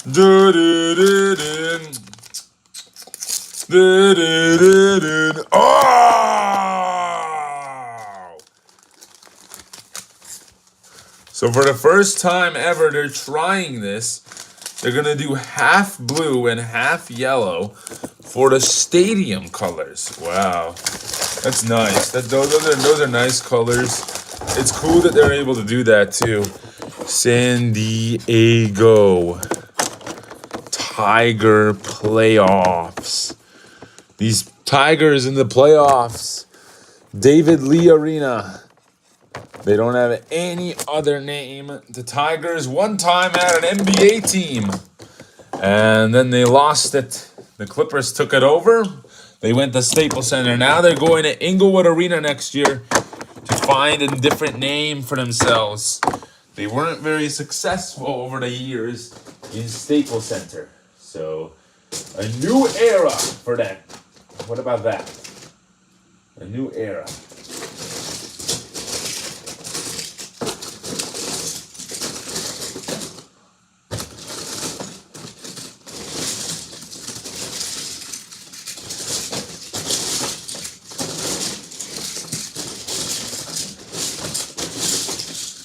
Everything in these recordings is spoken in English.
Oh! So for the first time ever, they're trying this. They're gonna do half blue and half yellow for the stadium colors. Wow, that's nice. Those are nice colors. It's cool that they're able to do that too. Sandiego Tiger playoffs. These Tigers in the playoffs. David Lee Arena. They don't have any other name. The Tigers one time had an NBA team. And then they lost it. The Clippers took it over. They went to Staples Center. Now they're going to Inglewood Arena next year to find a different name for themselves. They weren't very successful over the years in Staples Center. So, a new era for them. What about that? A new era.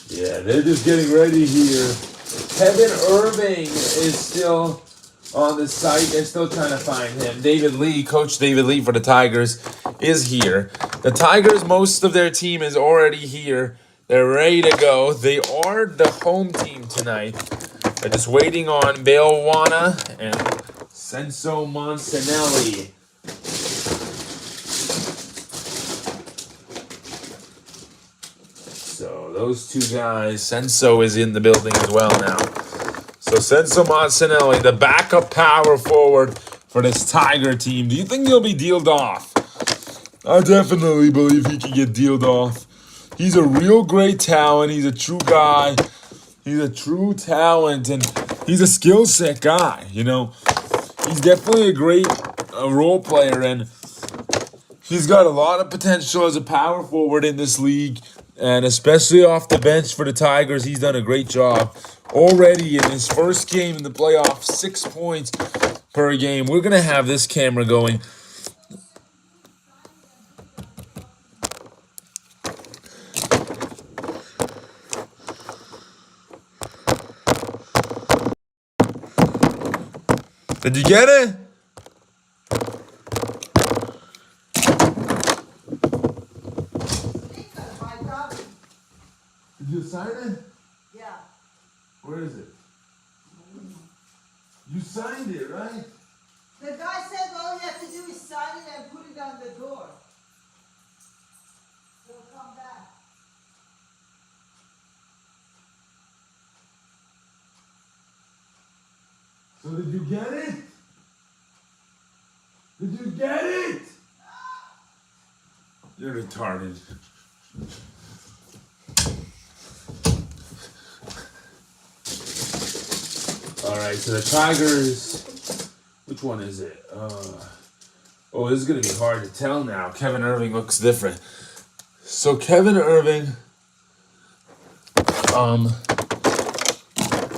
Yeah, they're just getting ready here. Kevin Irving is still on the site. They're still trying to find him. David Lee, Coach David Lee for the Tigers, is here. The Tigers, most of their team is already here. They're ready to go. They are the home team tonight. They're just waiting on Belwana and Senso Monsanelli. So those two guys, Senso is in the building as well now. So Senso Monsanelli, the backup power forward for this Tiger team. Do you think he'll be dealed off? I definitely believe he can get dealed off. He's a real great talent. He's a true guy. He's a true talent, and he's a skill set guy. You know, he's definitely a great role player, and he's got a lot of potential as a power forward in this league. And especially off the bench for the Tigers, he's done a great job. Already in his first game in the playoffs, 6 points per game. We're going to have this camera going. Did you get it? Did you sign it? Yeah. Where is it? You signed it, right? The guy said all you have to do is sign it and put it on the door. He'll come back. So did you get it? Did you get it? You're retarded. All right, so the Tigers, which one is it? Oh, this is going to be hard to tell now. Kevin Irving looks different. So Kevin Irving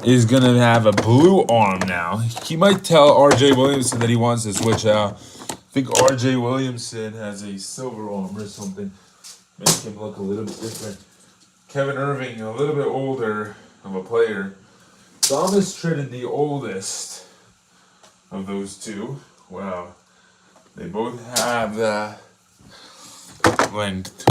is going to have a blue arm now. He might tell RJ Williamson that he wants to switch out. I think RJ Williamson has a silver arm or something. Make him look a little bit different. Kevin Irving, a little bit older of a player. Thomas Tridden, the oldest of those two. Wow. They both have the length.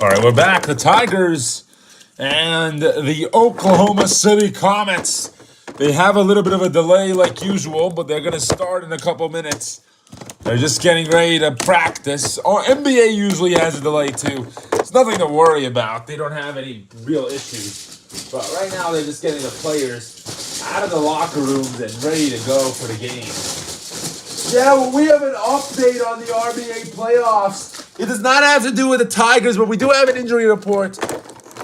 All right, we're back. The Tigers and the Oklahoma City Comets. They have a little bit of a delay like usual, but they're going to start in a couple minutes. They're just getting ready to practice. Or NBA usually has a delay too. It's nothing to worry about. They don't have any real issues. But right now they're just getting the players out of the locker rooms and ready to go for the game. Yeah, well, we have an update on the NBA playoffs. It does not have to do with the Tigers, but we do have an injury report.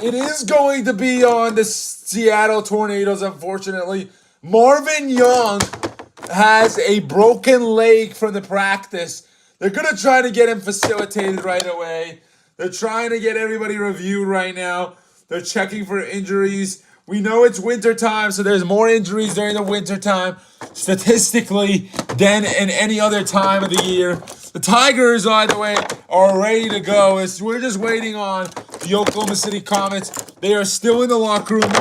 It is going to be on the Seattle Tornadoes, unfortunately. Marvin Young has a broken leg from the practice. They're going to try to get him facilitated right away. They're trying to get everybody reviewed right now. They're checking for injuries. We know it's winter time, so there's more injuries during the winter time, statistically, than in any other time of the year. The Tigers, by the way, are ready to go. We're just waiting on the Oklahoma City Comets. They are still in the locker room.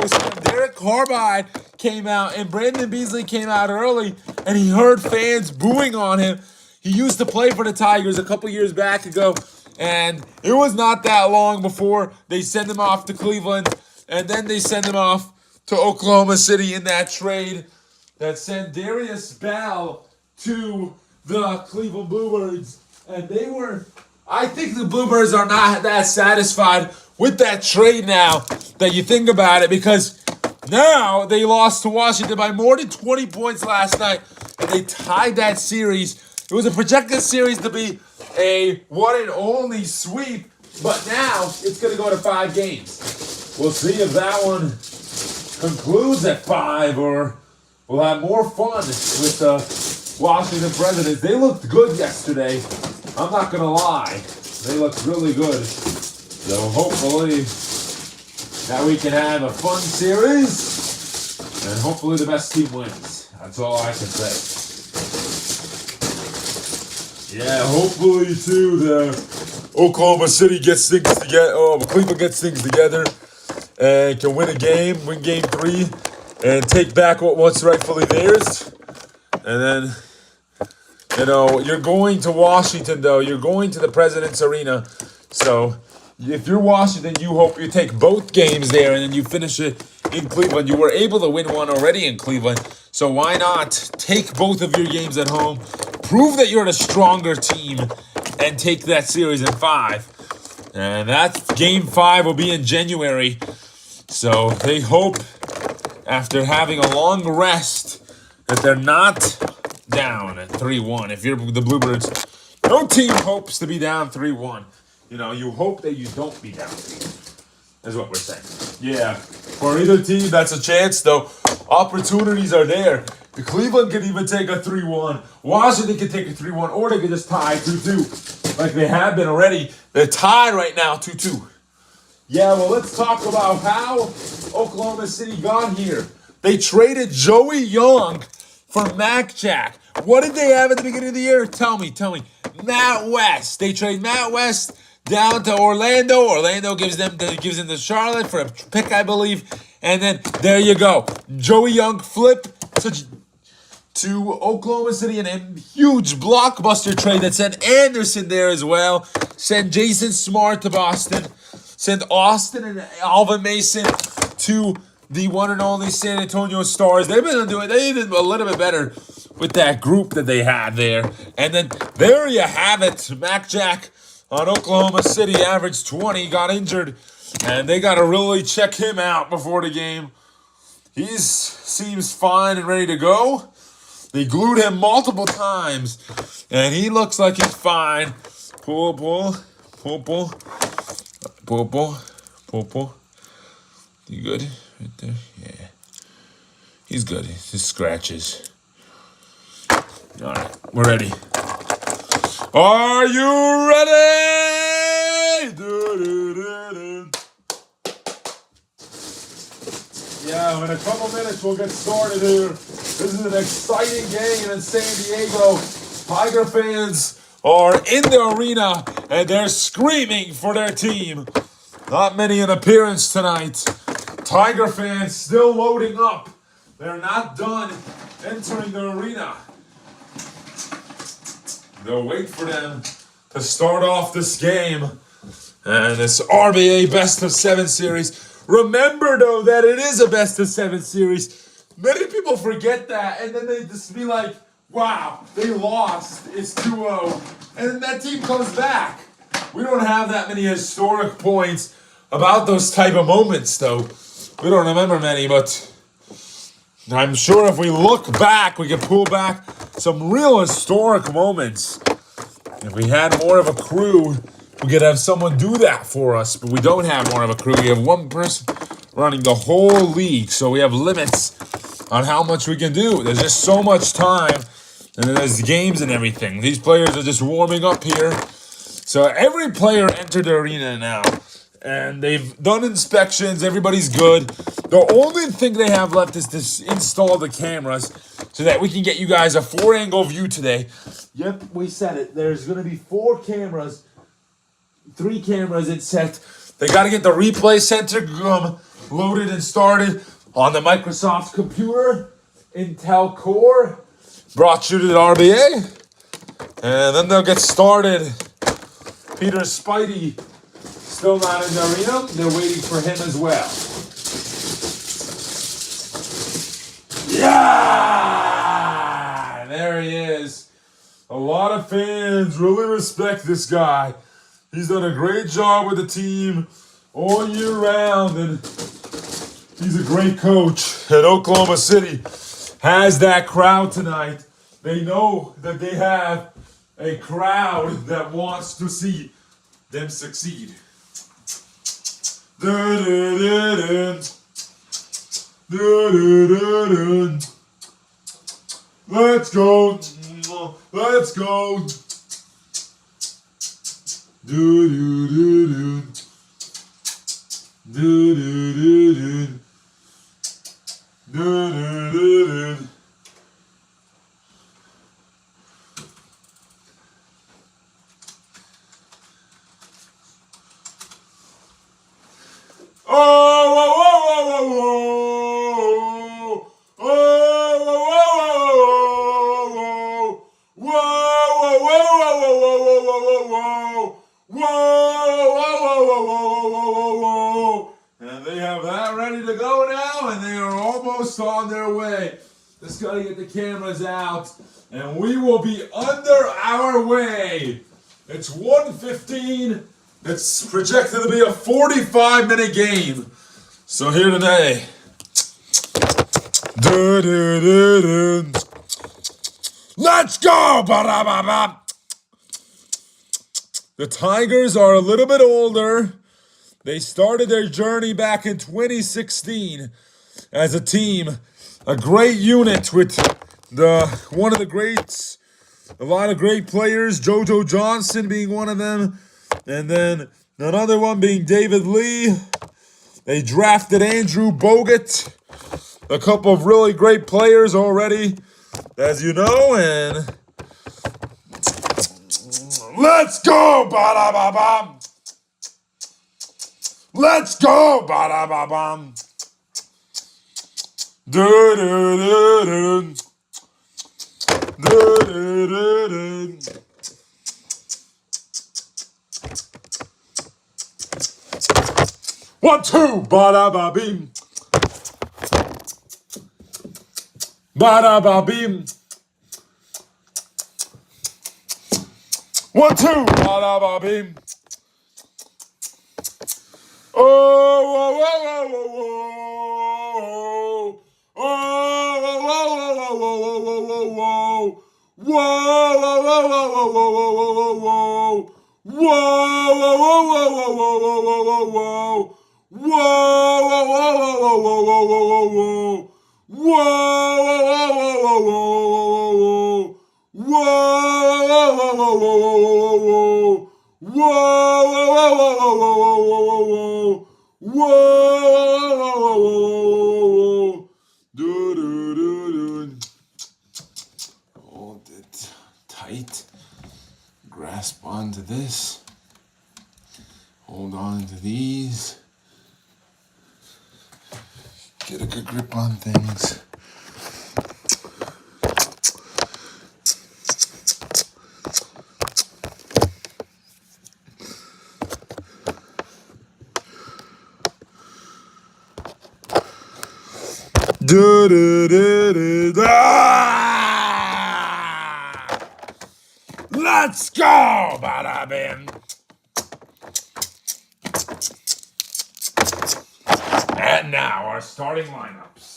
Derek Carbide came out, and Brandon Beasley came out early, and he heard fans booing on him. He used to play for the Tigers a couple years back ago, and it was not that long before they sent him off to Cleveland. And then they send him off to Oklahoma City in that trade that sent Darius Bell to the Cleveland Bluebirds. And I think the Bluebirds are not that satisfied with that trade now that you think about it, because now they lost to Washington by more than 20 points last night, and they tied that series. It was a projected series to be a one and only sweep, but now it's going to go to 5 games. We'll see if that one concludes at 5, or we'll have more fun with the Washington Presidents. They looked good yesterday. I'm not going to lie. They looked really good. So hopefully that we can have a fun series, and hopefully the best team wins. That's all I can say. Yeah, hopefully too the Oklahoma City gets things together. Cleveland gets things together and can win win game 3, and take back what's rightfully theirs. And then, you're going to Washington, though. You're going to the President's Arena. So if you're Washington, you hope you take both games there, and then you finish it in Cleveland. You were able to win one already in Cleveland. So why not take both of your games at home, prove that you're the stronger team, and take that series in 5. And that game 5 will be in January. So they hope, after having a long rest, that they're not down at 3-1. If you're the Bluebirds, no team hopes to be down 3-1. You hope that you don't be down 3-1, is what we're saying. Yeah, for either team, that's a chance, though. Opportunities are there. The Cleveland could even take a 3-1. Washington could take a 3-1, or they could just tie 2-2, like they have been already. They're tied right now, 2-2. Yeah, well, let's talk about how Oklahoma City got here. They traded Joey Young for Mac Jack. What did they have at the beginning of the year? Tell me. Matt West. They trade Matt West down to Orlando. Orlando gives them to Charlotte for a pick, I believe. And then there you go. Joey Young flip to Oklahoma City in a huge blockbuster trade that sent Anderson there as well. Sent Jason Smart to Boston. Sent Austin and Alvin Mason to the one and only San Antonio Stars. They did a little bit better with that group that they had there. And then there you have it. Mac Jack on Oklahoma City averaged 20, got injured, and they got to really check him out before the game. He seems fine and ready to go. They glued him multiple times, and he looks like he's fine. Pull. You good? Right there? Yeah. He's good. It's just scratches. All right, we're ready. Are you ready? Yeah, in a couple minutes we'll get started here. This is an exciting game in San Diego. Tiger fans are in the arena, and they're screaming for their team. Not many in appearance tonight. Tiger fans still loading up. They're not done entering the arena. They'll wait for them to start off this game And this RBA Best of 7 series. Remember, though, that it is a Best of 7 series. Many people forget that, and then they just be like, wow, they lost. It's 2-0. And then that team comes back. We don't have that many historic points about those type of moments, though. We don't remember many, but I'm sure if we look back, we can pull back some real historic moments. If we had more of a crew, we could have someone do that for us, but we don't have more of a crew. We have one person running the whole league, so we have limits on how much we can do. There's just so much time, and then there's games and everything. These players are just warming up here. So every player entered the arena now, and they've done inspections. Everybody's good. The only thing they have left is to install the cameras so that we can get you guys a 4-angle view today. Yep, we said it. There's going to be 4 cameras, 3 cameras in set. They got to get the replay center loaded and started on the Microsoft computer, Intel Core, brought you to the RBA, and then they'll get started. Peter Spidey still not in the arena. They're waiting for him as well. Yeah! There he is. A lot of fans really respect this guy. He's done a great job with the team all year round, and he's a great coach. And Oklahoma City has that crowd tonight. They know that they have a crowd that wants to see them succeed. Let's go. Let's go. Do do do do. Do do do do. Do do do do. And they have that ready to go now, and they are almost on their way. Just gotta get the cameras out, and we will be under our way. It's 1:15. It's projected to be a 45-minute game. So here today. Let's go! Ba-da-ba-ba. The Tigers are a little bit older. They started their journey back in 2016 as a team. A great unit with one of the greats. A lot of great players. JoJo Johnson being one of them. And then another one being David Lee. They drafted Andrew Bogut. A couple of really great players already, as you know. And let's go! Ba-da-ba-bam! Let's go! Ba-da-ba-bam! Do-do-do-do. Do-do-do-do. One, two, ba-da-ba-beam. Ba-da-ba-beam. 1, 2, ba-da-ba-beam. Oh, whoa, whoa, whoa, whoa, whoa. Oh, whoa, whoa, whoa, whoa, whoa, whoa, whoa. Whoa, whoa, whoa, whoa, whoa, whoa, whoa, whoa. Whoa, whoa, whoa, whoa, whoa, whoa, whoa, whoa, whoa. Whoa, whoa, whoa, whoa, whoa, whoa, whoa, whoa, whoa. Whoa, whoa, whoa, whoa, whoa, whoa. Hold it tight. Grasp onto this. Hold on to these. Get a good grip on things. Let's go, bada bing. And now our starting lineups.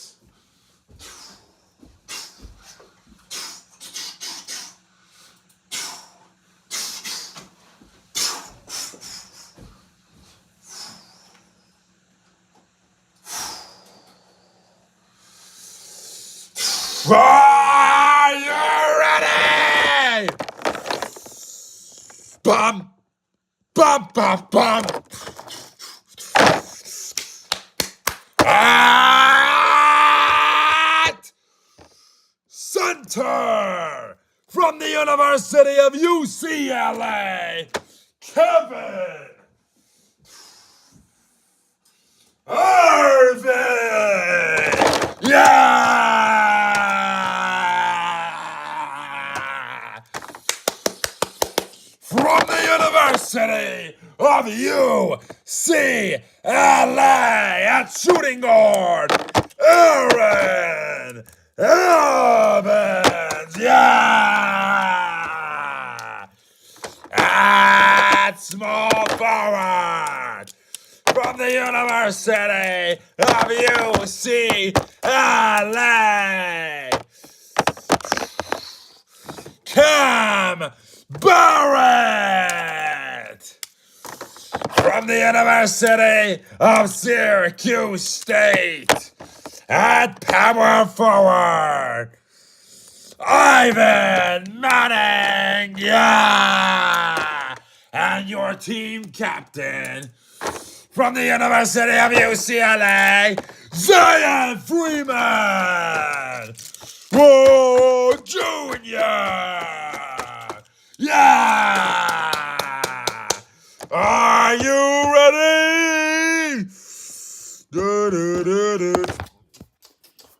Are you ready? Bum, bum, bum, bum. At center from the University of UCLA, Kevin Irving. Yeah! From the University of UCLA at shooting guard, Aaron Evans. Yeah! At small forward from the University of UCLA, Cam Barrett from the University of Syracuse State at power forward, Ivan Manning, yeah, and your team captain from the University of UCLA, Zion Freeman, whoa, Junior. Yeah! Are you ready?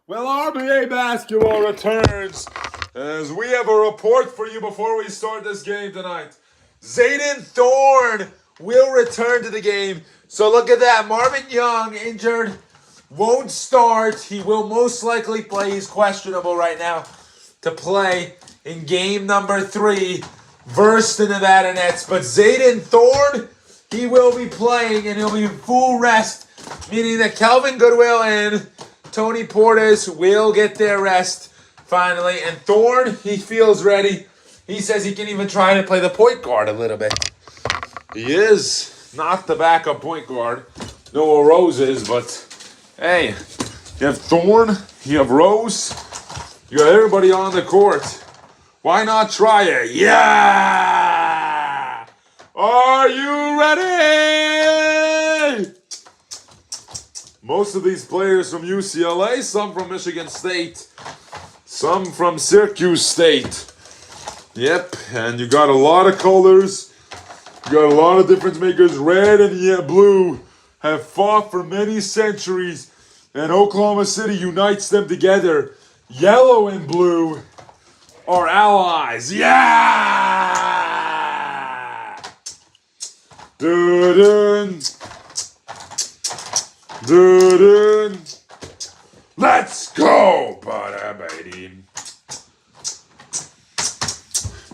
Well, RBA basketball returns as we have a report for you before we start this game tonight. Zayden Thorne will return to the game. So look at that. Marvin Young injured, won't start. He will most likely play. He's questionable right now to play in game number 3 versus the Nevada Nets. But Zayden Thorne, he will be playing and he'll be in full rest, meaning that Calvin Goodwill and Tony Portis will get their rest finally. And Thorne, he feels ready. He says he can even try to play the point guard a little bit. He is not the backup point guard. Noah Rose is, but hey, you have Thorne, you have Rose, you got everybody on the court. Why not try it? Yeah! Are you ready? Most of these players from UCLA, some from Michigan State, some from Syracuse State. Yep, and you got a lot of colors. You got a lot of difference makers. Red and blue have fought for many centuries, and Oklahoma City unites them together. Yellow and blue are allies. Yeah! Dun-dun. Dun-dun. Let's go, buddy.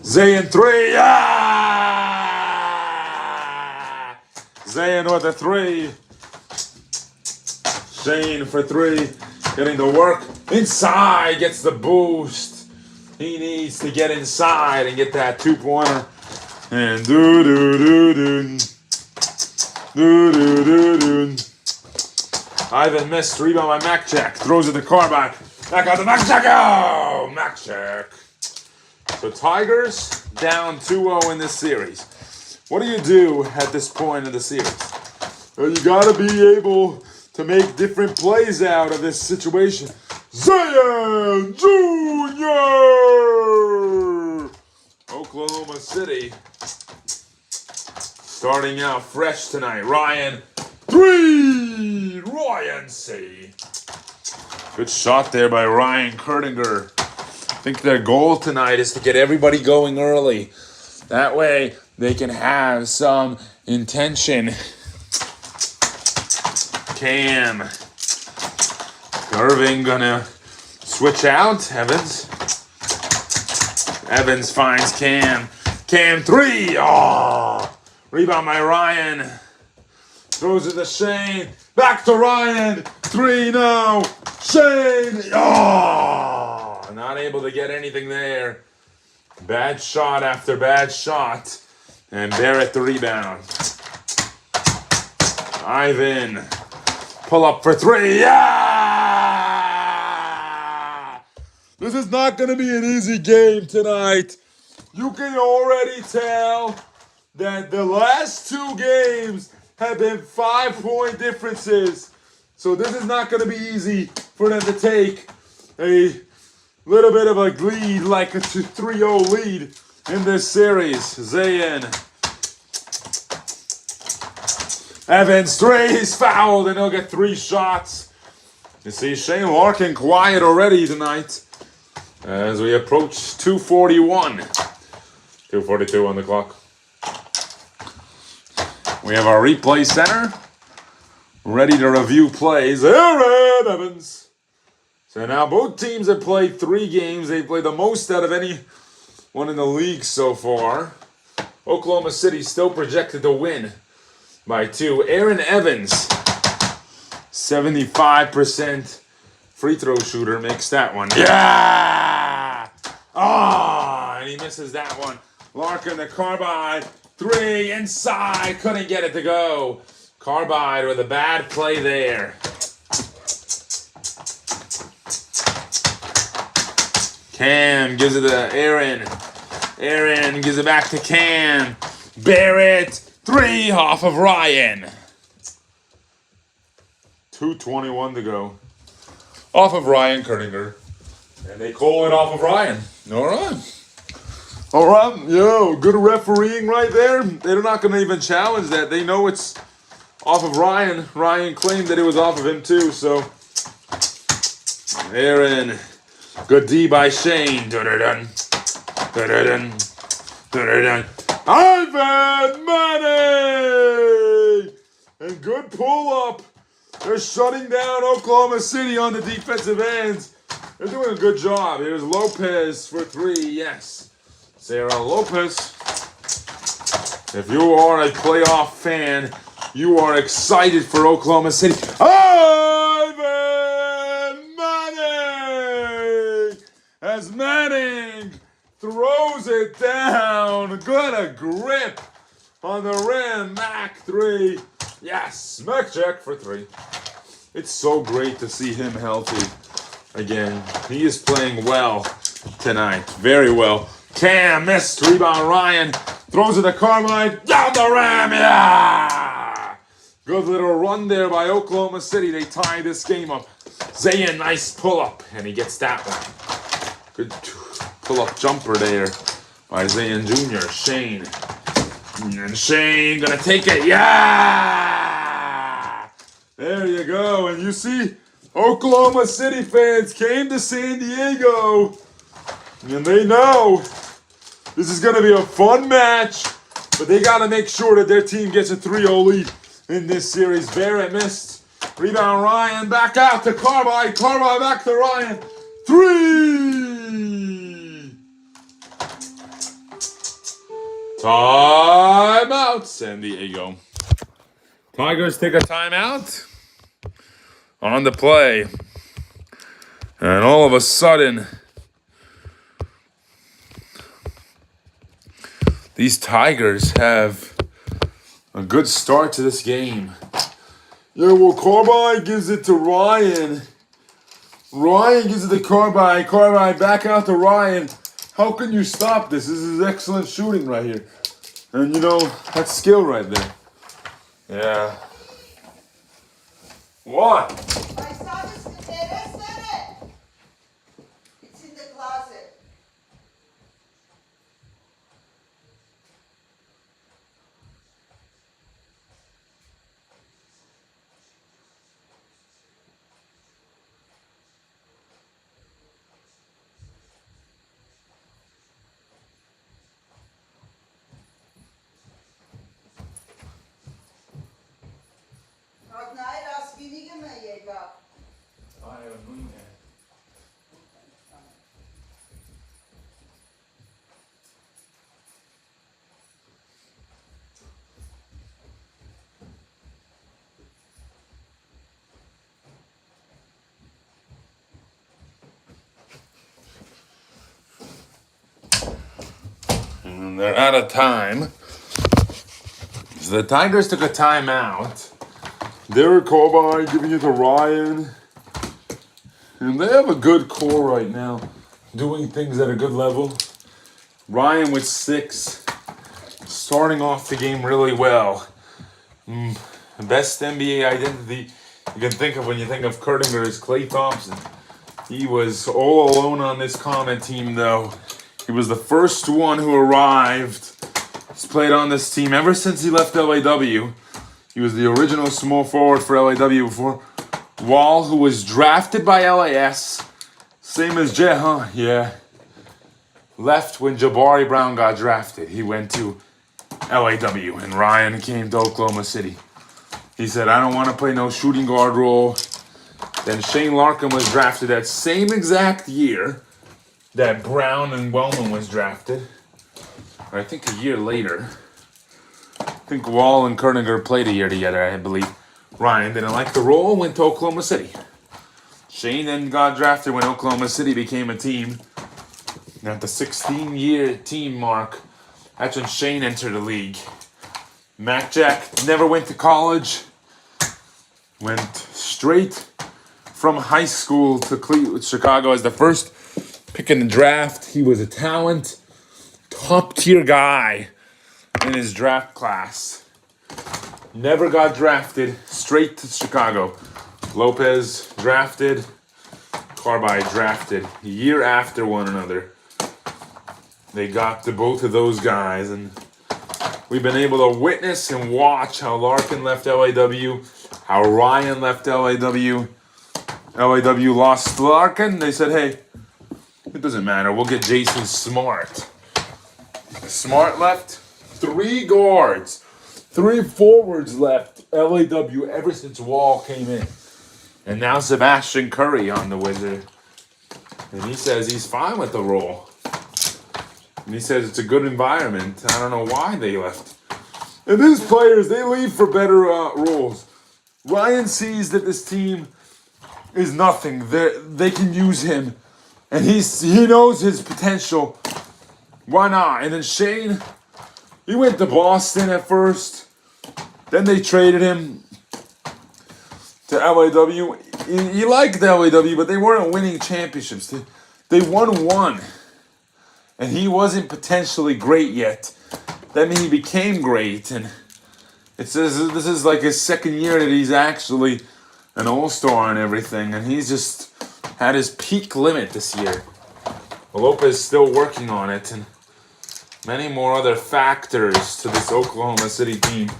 Zayn 3, yeah! Zayn with a 3. Shane for 3, getting the work. Inside, gets the boost. He needs to get inside and get that 2-pointer. And Ivan missed, rebound by Makchek. Throws it to Carback. Back out to Makchek. Oh, Makchek. So Tigers down 2-0 in this series. What do you do at this point in the series? Well, you got to be able to make different plays out of this situation. Zion Jr. Oklahoma City starting out fresh tonight. Ryan 3. Ryan C. Good shot there by Ryan Kurtinger. I think their goal tonight is to get everybody going early. That way they can have some intention. Cam Irving gonna switch out. Evans finds Cam. Cam 3. Oh, rebound by Ryan. Throws it to Shane. Back to Ryan. 3 now. Shane. Oh, not able to get anything there. Bad shot after bad shot. And Barrett the rebound. Ivan. Pull up for 3. Yeah! This is not going to be an easy game tonight. You can already tell that the last 2 games have been 5-point differences. So this is not going to be easy for them to take a little bit of a lead, like a 3-0 lead in this series. Zayn. Evans 3, he's fouled and he'll get 3 shots. You see Shane Larkin quiet already tonight as we approach 2:41. 2:42 on the clock. We have our replay center ready to review plays. Aaron Evans. So now both teams have played 3 games. They've played the most out of anyone in the league so far. Oklahoma City still projected to win by 2. Aaron Evans, 75% free throw shooter, makes that one. Yeah! Ah, and he misses that one. Larkin to Carbide. 3 inside. Couldn't get it to go. Carbide with a bad play there. Cam gives it to Aaron. Aaron gives it back to Cam. Barrett. 3 off of Ryan. 2:21 to go. Off of Ryan Kerninger. And they call it off of Ryan. All right. All right. Yo, good refereeing right there. They're not going to even challenge that. They know it's off of Ryan. Ryan claimed that it was off of him too. So, Aaron. Good D by Shane. Dun-dun-dun. Dun-dun-dun. Dun-dun-dun. Ivan Manning! And good pull-up. They're shutting down Oklahoma City on the defensive ends. They're doing a good job. Here's Lopez for 3. Yes. Sarah Lopez. If you are a playoff fan, you are excited for Oklahoma City. Ivan Manning! As Manning throws it down. Good a grip on the rim. Mac 3. Yes. Smack check for 3. It's so great to see him healthy again. He is playing well tonight. Very well. Cam missed. Rebound Ryan. Throws it to Carmine. Down the rim. Yeah. Good little run there by Oklahoma City. They tie this game up. Zayn, nice pull up. And he gets that one. Good pull-up jumper there by Zayn Jr. Shane. And Shane gonna take it. Yeah! There you go. And you see, Oklahoma City fans came to San Diego. And they know this is gonna be a fun match. But they gotta make sure that their team gets a 3-0 lead in this series. Barrett missed. Rebound Ryan. Back out to Carbide. Carbide back to Ryan. 3! Timeout, San Diego. Tigers take a timeout on the play. And all of a sudden, these Tigers have a good start to this game. Yeah, well, Carbide gives it to Ryan. Ryan gives it to Carbide. Carbide back out to Ryan. How can you stop this? This is excellent shooting right here. And you know, that's skill right there. Yeah. What? I saw this today. I said it. It's in the closet. And they're out of time. So the Tigers took a timeout. Derek Corbijn giving it to Ryan. And they have a good core right now, doing things at a good level. Ryan with 6, starting off the game really well. The best NBA identity you can think of when you think of Kurtinger is Klay Thompson. He was all alone on this Comet team, though. He was the first one who arrived. He's played on this team ever since he left LAW. He was the original small forward for LAW before. Wall, who was drafted by LAS. Same as Jay, huh? Yeah. Left when Jabari Brown got drafted. He went to LAW, and Ryan came to Oklahoma City. He said, I don't want to play no shooting guard role. Then Shane Larkin was drafted that same exact year that Brown and Wellman was drafted. Or I think a year later. I think Wall and Kurtinger played a year together, I believe. Ryan didn't like the role, went to Oklahoma City. Shane then got drafted when Oklahoma City became a team. And at the 16-year team mark, that's when Shane entered the league. Matt Jack never went to college. Went straight from high school to Chicago as the first pick in the draft. He was a talent, top-tier guy in his draft class. Never got drafted, straight to Chicago. Lopez drafted, Corbijn drafted. A year after one another. They got to both of those guys, and we've been able to witness and watch how Larkin left LAW, how Ryan left LAW. LAW lost Larkin. They said, hey, it doesn't matter. We'll get Jason Smart. Smart left. 3 guards. 3 forwards left LAW ever since Wall came in. And now Sebastian Curry on the Wizard. And he says he's fine with the role. And he says it's a good environment. I don't know why they left. And these players, they leave for better roles. Ryan sees that this team is nothing. They can use him. And he knows his potential. Why not? And then Shane, he went to Boston at first. Then they traded him to LAW. He liked LAW, but they weren't winning championships. They won 1. And he wasn't potentially great yet. Then he became great. And it says this is like his second year that he's actually an all-star and everything. And he's just had his peak limit this year. Lopez still working on it. And many more other factors to this Oklahoma City team.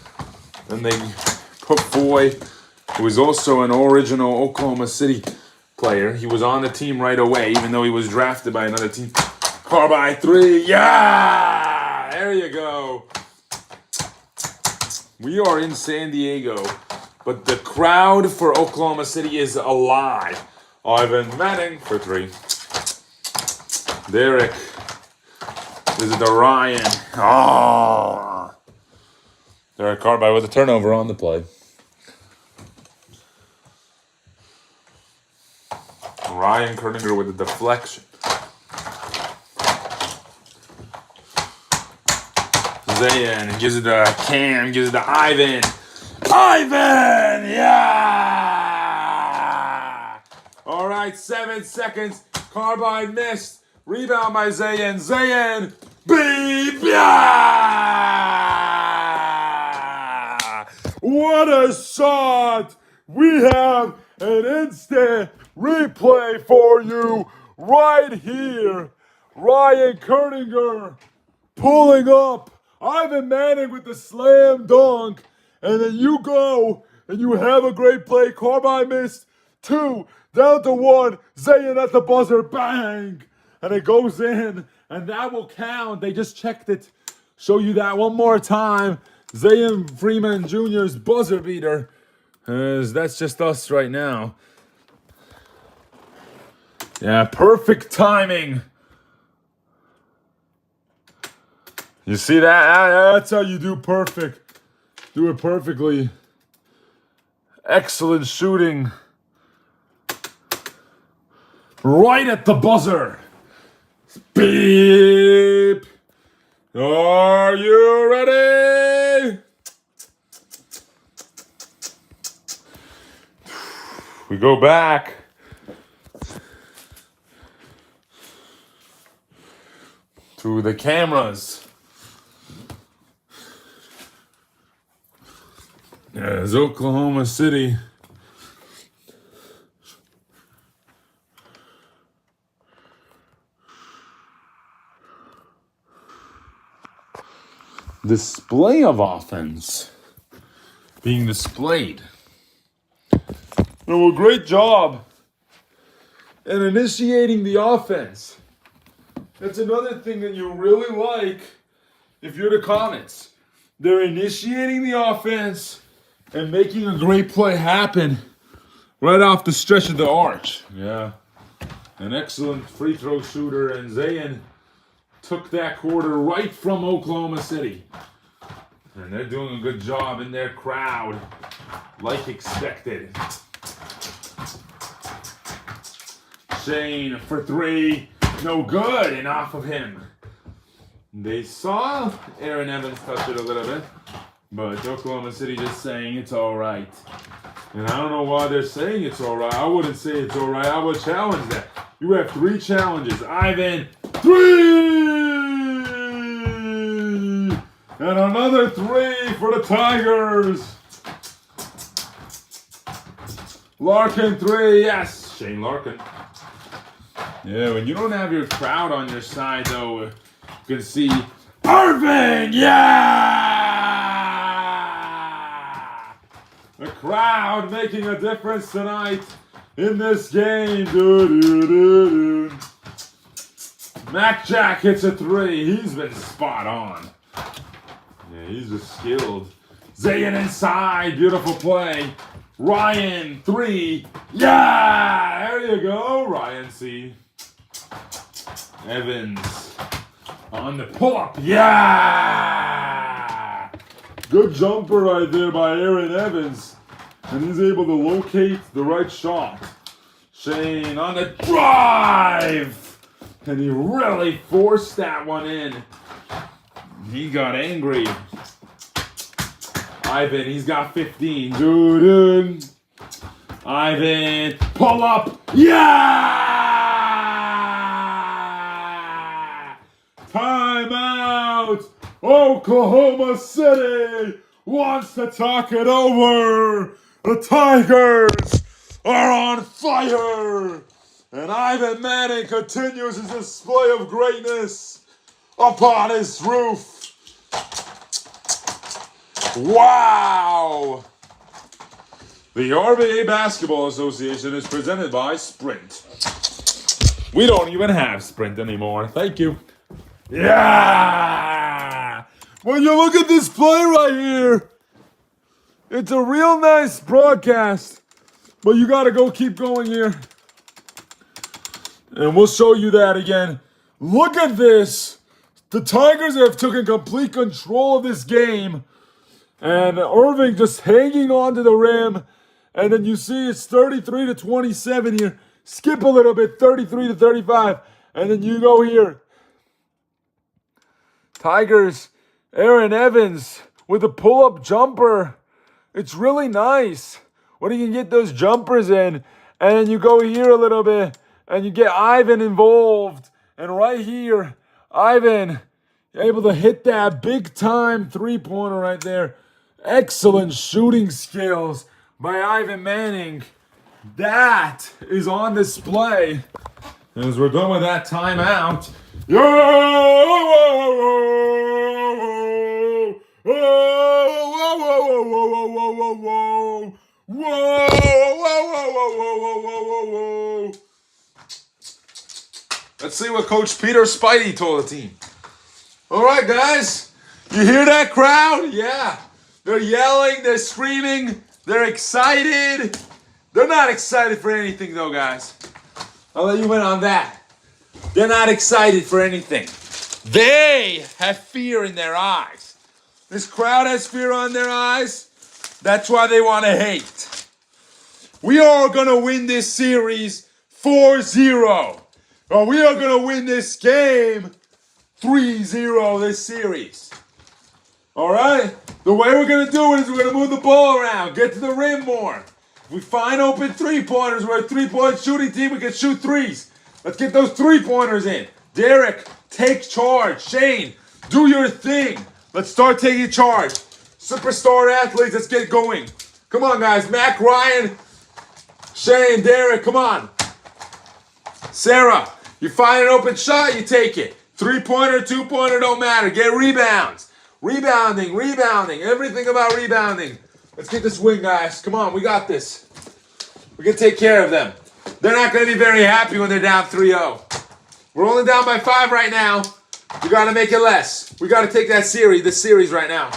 Then they put Foy, who was also an original Oklahoma City player. He was on the team right away, even though he was drafted by another team. Corbijn 3, yeah! There you go. We are in San Diego, but the crowd for Oklahoma City is alive. Ivan Manning for 3. Derek. This is the Ryan. Oh. Derek Corbijn with a turnover on the play. Ryan Kurtinger with a deflection. Zayn gives it to Cam, gives it to Ivan. Ivan! Yeah! All right, 7 seconds. Corbijn missed. Rebound by Zayn. Zayn! Beep! Yeah! What a shot! We have an instant replay for you right here. Ryan Kurtinger pulling up. Ivan Manning with the slam dunk. And then you go and you have a great play. Corbijn missed 2, down to 1. Zayn at the buzzer, bang. And it goes in, and that will count. They just checked it. Show you that one more time. Zayn Freeman Jr.'s buzzer beater. As that's just us right now. Yeah, perfect timing. You see that? That's how you do perfect. Do it perfectly. Excellent shooting. Right at the buzzer. Beep. Are you ready? We go back. To the cameras. There's Oklahoma City. Display of offense being displayed. Well, great job in initiating the offense. That's another thing that you really like if you're the Comets. They're initiating the offense and making a great play happen right off the stretch of the arch. Yeah. An excellent free throw shooter, and Zayn took that quarter right from Oklahoma City. And they're doing a good job in their crowd, like expected. Shane for three, no good, and off of him. They saw Aaron Evans touch it a little bit, but Oklahoma City just saying it's all right. And I don't know why they're saying it's all right. I wouldn't say it's all right. I would challenge that. You have three challenges. Ivan, three! And another three for the Tigers. Larkin, three, yes. Shane Larkin. Yeah, when you don't have your crowd on your side, though, you can see Irving, yeah! The crowd making a difference tonight in this game. Mac Jack hits a three. He's been spot on. Yeah, he's just skilled. Zayn inside. Beautiful play. Ryan, three. Yeah! There you go. Ryan C. Evans on the pull-up. Yeah! Good jumper right there by Aaron Evans. And he's able to locate the right shot. Shane on the drive. And he really forced that one in. He got angry. Ivan, he's got 15. Dude. Ivan, pull up. Yeah! Timeout. Oklahoma City wants to talk it over. The Tigers are on fire. And Ivan Manning continues his display of greatness upon his roof. Wow! The RBA Basketball Association is presented by Sprint. We don't even have Sprint anymore. Thank you. Yeah! When you look at this play right here, it's a real nice broadcast. But you gotta keep going here. And we'll show you that again. Look at this. The Tigers have taken complete control of this game. And Irving just hanging on to the rim. And then you see it's 33-27 here. Skip a little bit, 33-35. And then you go here. Tigers, Aaron Evans with a pull-up jumper. It's really nice when you can get those jumpers in. And then you go here a little bit. And you get Ivan involved. And right here, Ivan able to hit that big-time three-pointer right there. Excellent shooting skills by Ivan Manning. That is on display. As we're done with that timeout. Let's see what Coach Peter Spidey told the team. All right, guys. You hear that crowd? Yeah. They're yelling. They're screaming. They're excited. They're not excited for anything, though, guys. I'll let you in on that. They're not excited for anything. They have fear in their eyes. This crowd has fear on their eyes. That's why they want to hate. We are going to win this series 4-0. Or we are going to win this game 3-0 this series. All right? The way we're going to do it is we're going to move the ball around, get to the rim more. If we find open three-pointers, we're a three-point shooting team, we can shoot threes. Let's get those three-pointers in. Derek, take charge. Shane, do your thing. Let's start taking charge. Superstar athletes, let's get going. Come on, guys. Mac, Ryan, Shane, Derek, come on. Sarah, you find an open shot, you take it. Three-pointer, two-pointer, don't matter. Get rebounds. Rebounding, everything about rebounding. Let's get this win, guys. Come on, we got this. We can take care of them. They're not going to be very happy when they're down 3-0. We're only down by 5 right now. We got to make it less. We got to take this series right now.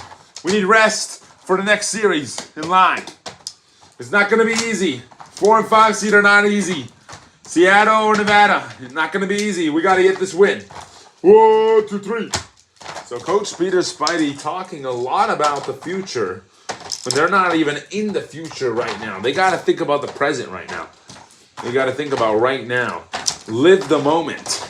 We need rest for the next series in line. It's not going to be easy. 4 and 5 seed are not easy. Seattle or Nevada, it's not going to be easy. We got to get this win. 1, 2, 3. So Coach Peter Spidey talking a lot about the future, but they're not even in the future right now. They got to think about the present right now. They got to think about right now. Live the moment.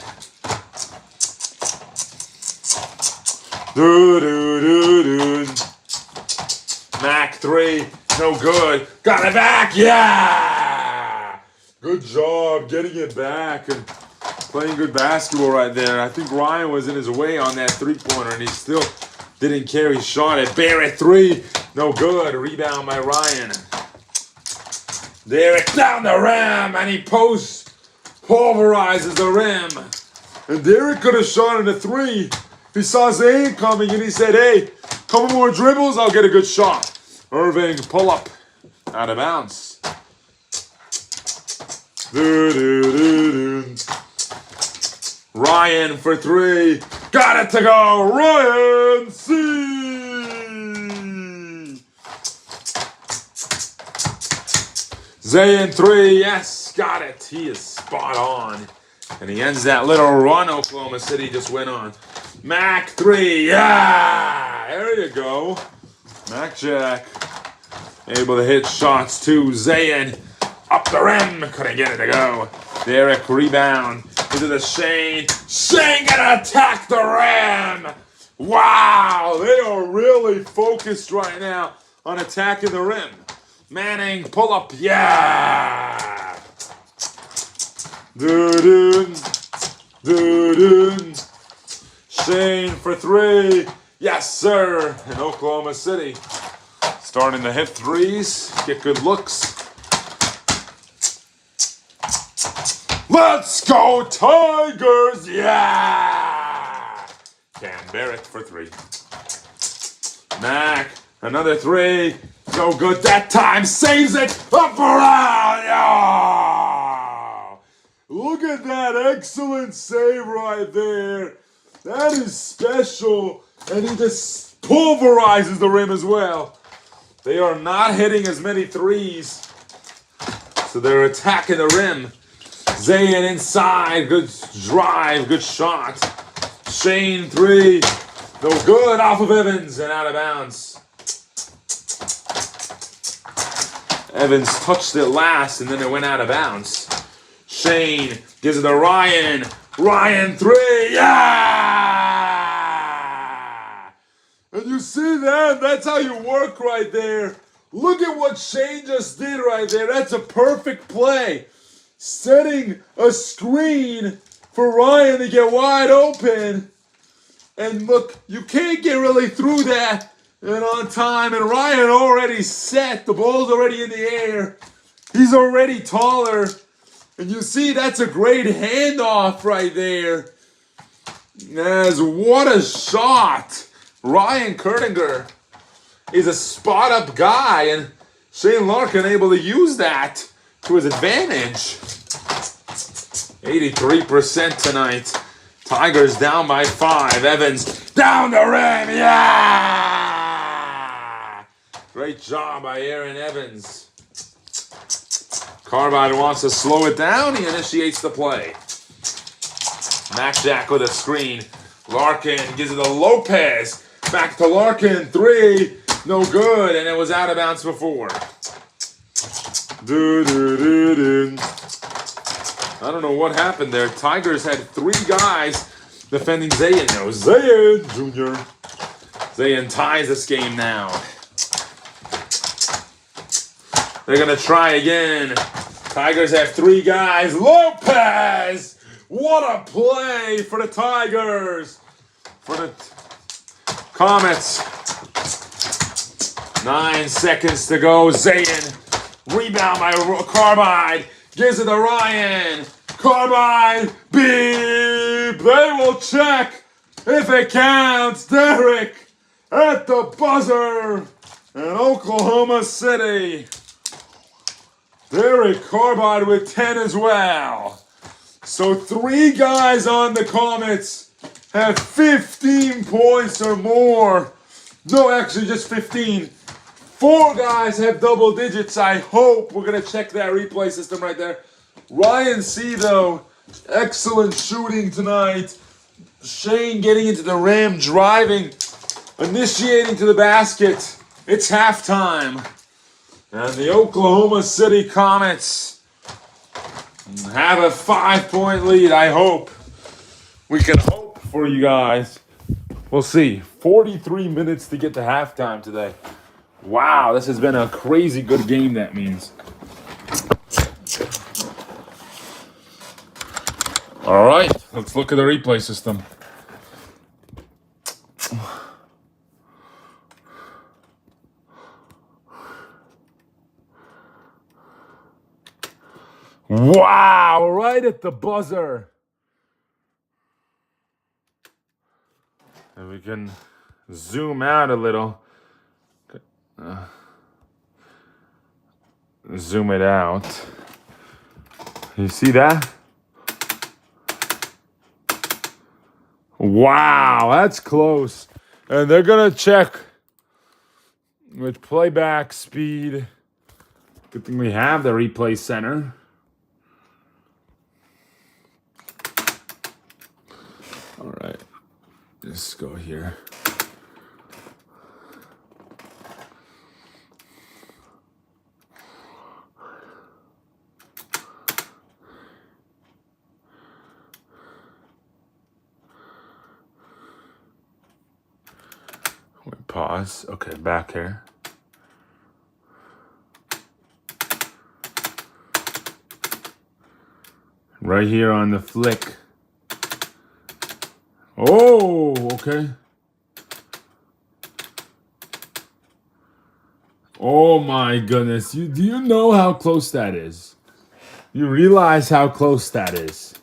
Mac 3, no good. Got it back, yeah! Good job getting it back and playing good basketball right there. I think Ryan was in his way on that three-pointer, and he still didn't care. He shot it. Barrett 3, no good. Rebound by Ryan. Derek down the rim, and he pulverizes the rim. And Derek could have shot in a 3. He saw Zane coming, and he said, hey, couple more dribbles, I'll get a good shot. Irving, pull up. Out of bounds. Ryan for 3. Got it to go. Ryan C. Zayn 3. Yes, got it. He is spot on. And he ends that little run Oklahoma City just went on. Mac 3. Yeah. There you go. Mac Jack. Able to hit shots too. Zayn up the rim. Couldn't get it to go. Derek rebound. Into the Shane. Shane gonna attack the rim. Wow, they are really focused right now on attacking the rim. Manning, pull up, yeah. Doo-doo. Doo-doo. Shane for 3. Yes, sir. In Oklahoma City. Starting to hit threes. Get good looks. Let's go Tigers! Yeah! Cam Barrett for 3. Mac, another 3. No good that time. Saves it. Up around. Yeah! Look at that excellent save right there. That is special. And he just pulverizes the rim as well. They are not hitting as many threes. So they're attacking the rim. Zayn inside, good drive, good shot. Shane 3, no good, off of Evans and out of bounds. Evans touched it last and then it went out of bounds. Shane gives it to Ryan. Ryan 3, yeah! And you see that? That's how you work right there. Look at what Shane just did right there. That's a perfect play. Setting a screen for Ryan to get wide open. And look, you can't get really through that and on time. And Ryan already set. The ball's already in the air. He's already taller. And you see, that's a great handoff right there. As what a shot. Ryan Kurtinger is a spot-up guy. And Shane Larkin able to use that to his advantage. 83% tonight. Tigers down by 5. Evans down the rim. Yeah! Great job by Aaron Evans. Carbide wants to slow it down. He initiates the play. Mac Jack with a screen. Larkin gives it to Lopez. Back to Larkin. 3. No good. And it was out of bounds before. I don't know what happened there. Tigers had 3 guys defending Zayn. No, Zayn Jr. Zayn ties this game now. They're going to try again. Tigers have 3 guys. Lopez! What a play for the Tigers. For the Comets. 9 seconds to go. Zayn. Rebound by Carbide. Gives it to Ryan. Carbide. Beep. They will check if it counts. Derek at the buzzer in Oklahoma City. Derek Carbide with 10 as well. So 3 guys on the Comets have 15 points or more. No, actually just 15. 4 guys have double digits, I hope. We're going to check that replay system right there. Ryan C, though, excellent shooting tonight. Shane getting into the rim, driving, initiating to the basket. It's halftime. And the Oklahoma City Comets have a 5-point lead, I hope. We can hope for you guys. We'll see. 43 minutes to get to halftime today. Wow, this has been a crazy good game, that means. All right, let's look at the replay system. Wow, right at the buzzer. And we can zoom out a little. Zoom it out. You see that? Wow, that's close. And they're going to check with playback speed. Good thing we have the replay center. All right, let's go here. Wait, pause. Okay, back here. Right here on the flick. Oh, okay. Oh my goodness. Do you know how close that is? You realize how close that is?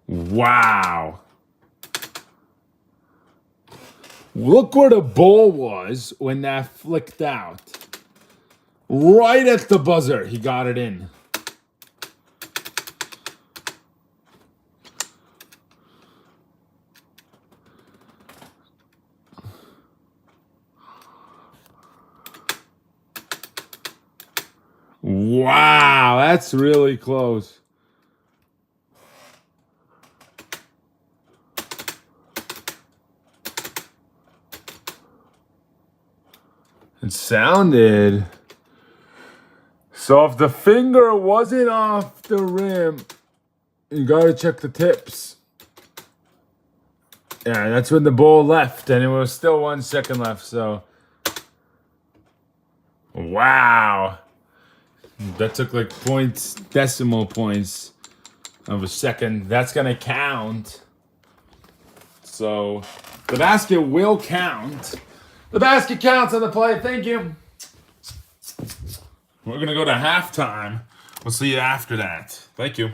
Wow. Look where the ball was when that flicked out. Right at the buzzer, he got it in. Wow, that's really close. It sounded. So if the finger wasn't off the rim, you gotta check the tips. Yeah, that's when the ball left, and it was still 1 second left, so. Wow. That took like points, decimal points of a second. That's gonna count. So the basket will count. The basket counts on the play. Thank you. We're going to go to halftime. We'll see you after that. Thank you.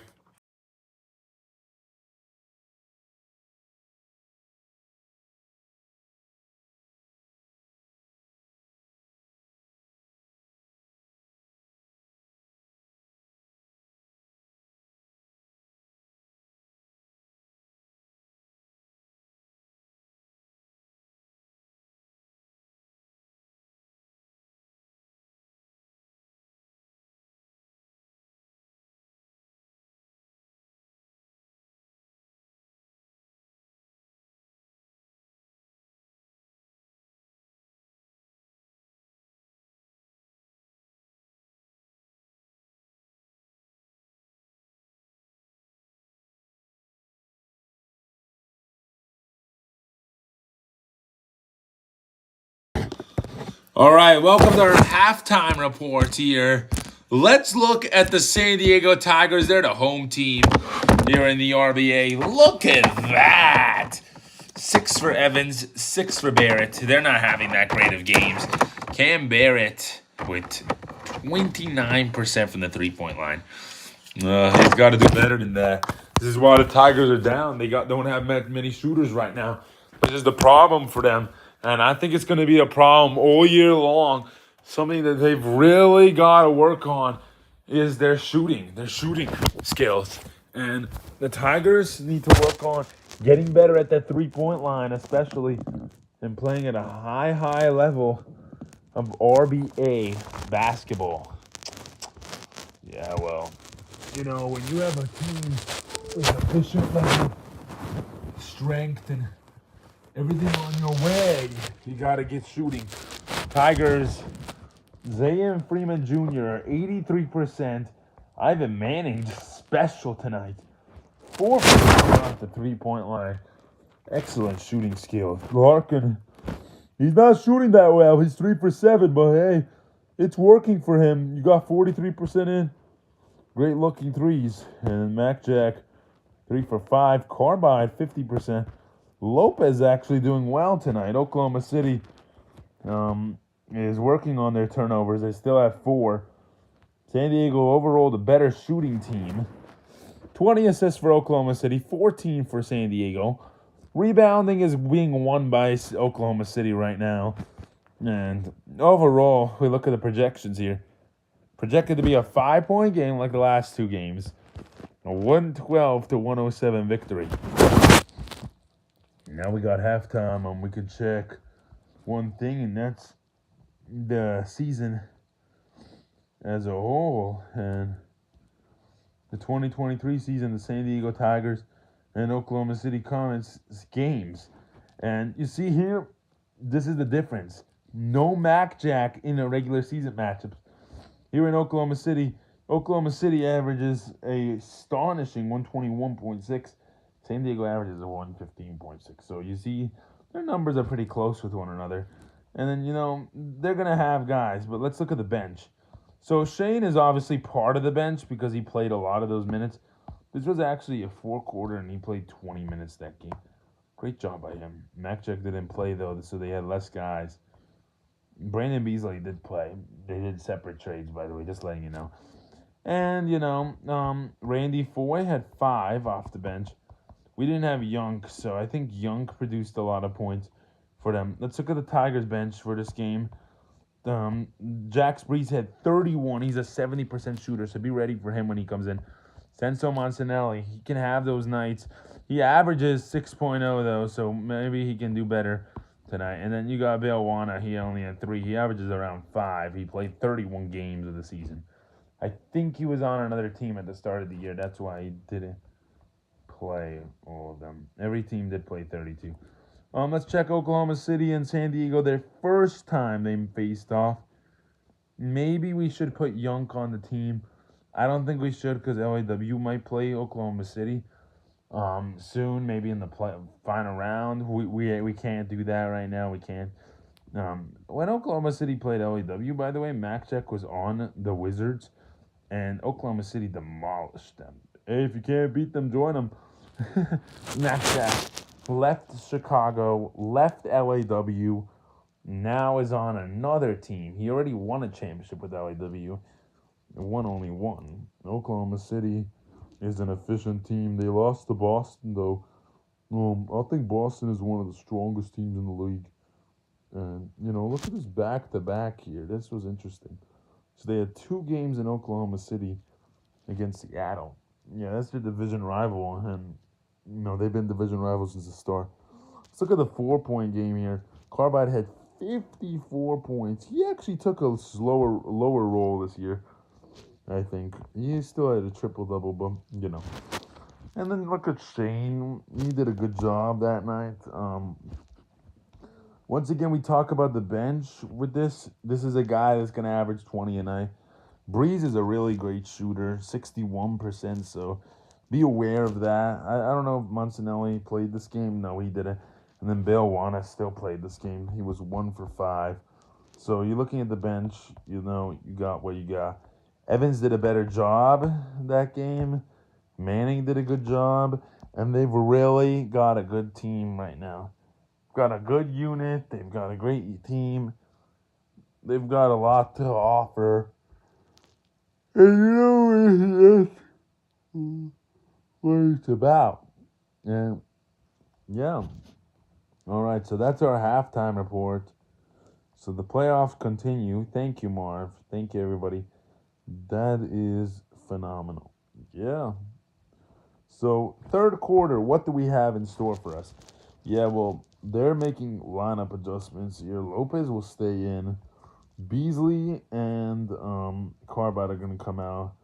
All right, welcome to our halftime report here. Let's look at the San Diego Tigers. They're the home team here in the RBA. Look at that. 6 for Evans, 6 for Barrett. They're not having that great of games. Cam Barrett with 29% from the three-point line. He's got to do better than that. This is why the Tigers are down. They don't have many shooters right now. This is the problem for them. And I think it's going to be a problem all year long. Something that they've really got to work on is their shooting skills. And the Tigers need to work on getting better at that three-point line, especially, and playing at a high level of RBA basketball. Yeah, well, when you have a team with efficient level, strength, and everything on your way, you got to get shooting. Tigers, Zayn Freeman Jr., 83%. Ivan Manning, special tonight. 4 for 4 off the three-point line. Excellent shooting skills. Larkin, he's not shooting that well. He's 3 for 7, but hey, it's working for him. You got 43% in. Great looking threes. And Mac Jack, 3 for 5. Carbide, 50%. Lopez actually doing well tonight. Oklahoma City is working on their turnovers. They still have 4. San Diego overall the better shooting team. 20 assists for Oklahoma City, 14 for San Diego. Rebounding is being won by Oklahoma City right now. And overall, we look at the projections here. Projected to be a 5-point game like the last 2 games. A 112-107 victory. Now we got halftime, and we can check one thing, and that's the season as a whole. And the 2023 season, the San Diego Tigers and Oklahoma City Comets games. And you see here, this is the difference. No Mac Jack in a regular season matchup. Here in Oklahoma City averages a astonishing 121.6. San Diego averages a 115.6. So you see, their numbers are pretty close with one another. And then, they're going to have guys. But let's look at the bench. So Shane is obviously part of the bench because he played a lot of those minutes. This was actually a 4-quarter, and he played 20 minutes that game. Great job by him. MacJack didn't play, though, so they had less guys. Brandon Beasley did play. They did separate trades, by the way, just letting you know. And, Randy Foy had 5 off the bench. We didn't have Young, so I think Young produced a lot of points for them. Let's look at the Tigers bench for this game. Jack Breeze had 31. He's a 70% shooter, so be ready for him when he comes in. Senso Montanelli, he can have those nights. He averages 6.0, though, so maybe he can do better tonight. And then you got Bill Wana. He only had 3. He averages around 5. He played 31 games of the season. I think he was on another team at the start of the year. That's why he didn't play all of them. Every team did play 32. Let's check Oklahoma City and San Diego. Their first time they faced off. Maybe we should put Young on the team. I don't think we should because LAW might play Oklahoma City soon, maybe in the final round. We can't do that right now. We can't. When Oklahoma City played LAW, by the way, MacJack was on the Wizards, and Oklahoma City demolished them. Hey, if you can't beat them, join them. MacJack left Chicago, left LAW, now is on another team. He already won a championship with LAW. Won only one. Oklahoma City is an efficient team. They lost to Boston, though. I think Boston is one of the strongest teams in the league. And, look at this back-to-back here. This was interesting. So they had 2 games in Oklahoma City against Seattle. Yeah, that's their division rival. And, they've been division rivals since the start. Let's look at the 4-point game here. Carbide had 54 points. He actually took a lower role this year, I think. He still had a triple-double, but, And then look at Shane. He did a good job that night. Once again, we talk about the bench with this. This is a guy that's going to average 20 a night. Breeze is a really great shooter, 61%, so be aware of that. I don't know if Montanelli played this game. No, he didn't. And then Bill Wana still played this game. He was 1 for 5. So you're looking at the bench, you know, you got what you got. Evans did a better job that game. Manning did a good job. And they've really got a good team right now. Got a good unit. They've got a great team. They've got a lot to offer. And you know what it's about. And yeah. All right, so that's our halftime report. So the playoffs continue. Thank you, Marv. Thank you, everybody. That is phenomenal. Yeah. So third quarter, what do we have in store for us? Yeah, well, they're making lineup adjustments here. Lopez will stay in. Beasley and Carbide are going to come out.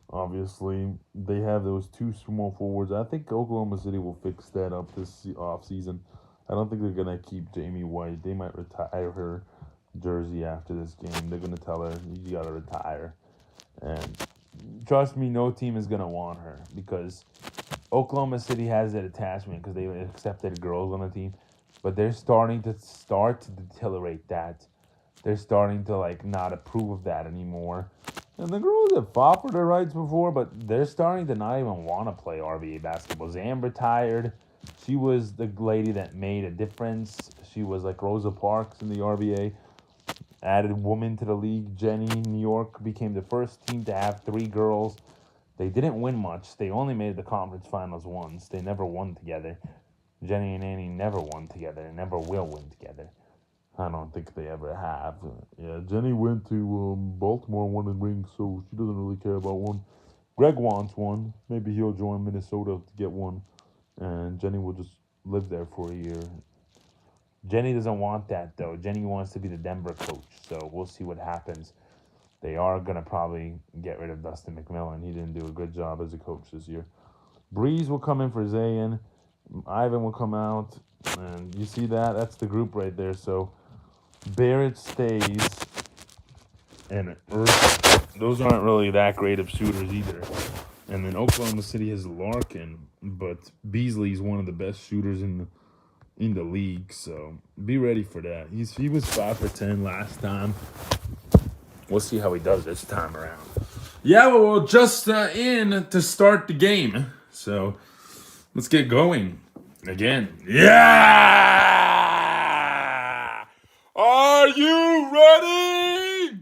Obviously, they have those two small forwards. I think Oklahoma City will fix that up this offseason. I don't think they're going to keep Jamie White. They might retire her jersey after this game. They're going to tell her, you got to retire. And trust me, no team is going to want her because Oklahoma City has that attachment because they accepted girls on the team. But they're starting to deteriorate that. They're starting to like not approve of that anymore. And the girls have fought for their rights before, but they're starting to not even want to play RBA basketball. Zam retired. She was the lady that made a difference. She was like Rosa Parks in the RBA. Added woman to the league. Jenny, New York, became the first team to have 3 girls. They didn't win much. They only made the conference finals once. They never won together. Jenny and Annie never won together and never will win together. I don't think they ever have. Yeah, Jenny went to Baltimore, won a ring, so she doesn't really care about one. Greg wants one. Maybe he'll join Minnesota to get one. And Jenny will just live there for a year. Jenny doesn't want that, though. Jenny wants to be the Denver coach, so we'll see what happens. They are going to probably get rid of Dustin McMillan. He didn't do a good job as a coach this year. Breeze will come in for Zayn. Ivan will come out. And you see that? That's the group right there. So Barrett stays. And those aren't really that great of shooters either. And then Oklahoma City has Larkin. But Beasley's one of the best shooters in the league. So be ready for that. He was 5 for 10 last time. We'll see how he does this time around. Yeah, well, we're just in to start the game. So let's get going again. Yeah! Are you ready?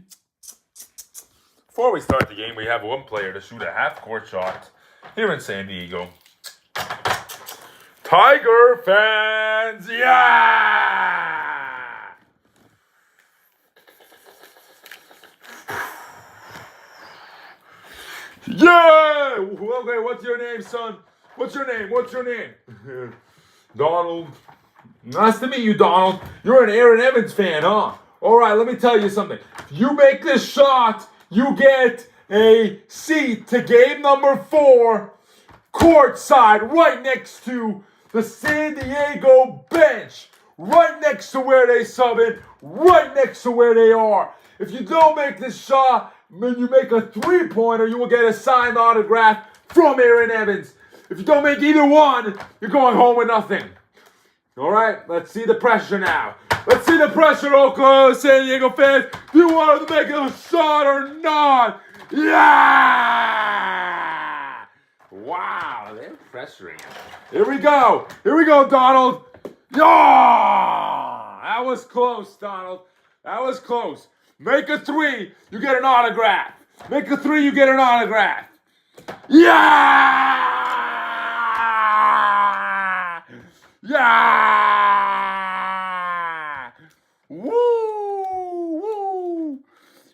Before we start the game, we have one player to shoot a half-court shot here in San Diego. Tiger fans, yeah! Yeah! Okay, what's your name, son? What's your name? Donald. Nice to meet you, Donald. You're an Aaron Evans fan, huh? All right, let me tell you something. If you make this shot, you get a seat to game number 4, courtside, right next to the San Diego bench, right next to where they sub in, right next to where they are. If you don't make this shot, when you make a 3-pointer, you will get a signed autograph from Aaron Evans. If you don't make either one, you're going home with nothing. All right, let's see the pressure now. Let's see the pressure, Oklahoma San Diego fans. Do you want to make a shot or not? Yeah! Wow, they're pressuring him. Here we go, Donald. Yeah! That was close, Donald. That was close. Make a 3, you get an autograph. Make a 3, you get an autograph. Yeah! Yeah! Woo! Woo!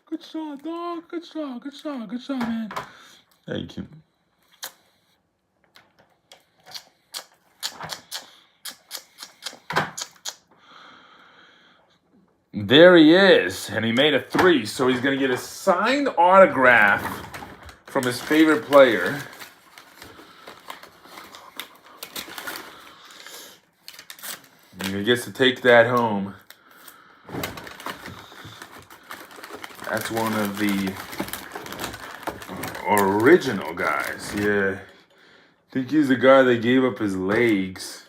Good shot, dog. Good shot, man. Thank you. There he is, and he made a 3, so he's going to get a signed autograph from his favorite player. And he gets to take that home. That's one of the original guys, yeah. I think he's the guy that gave up his legs.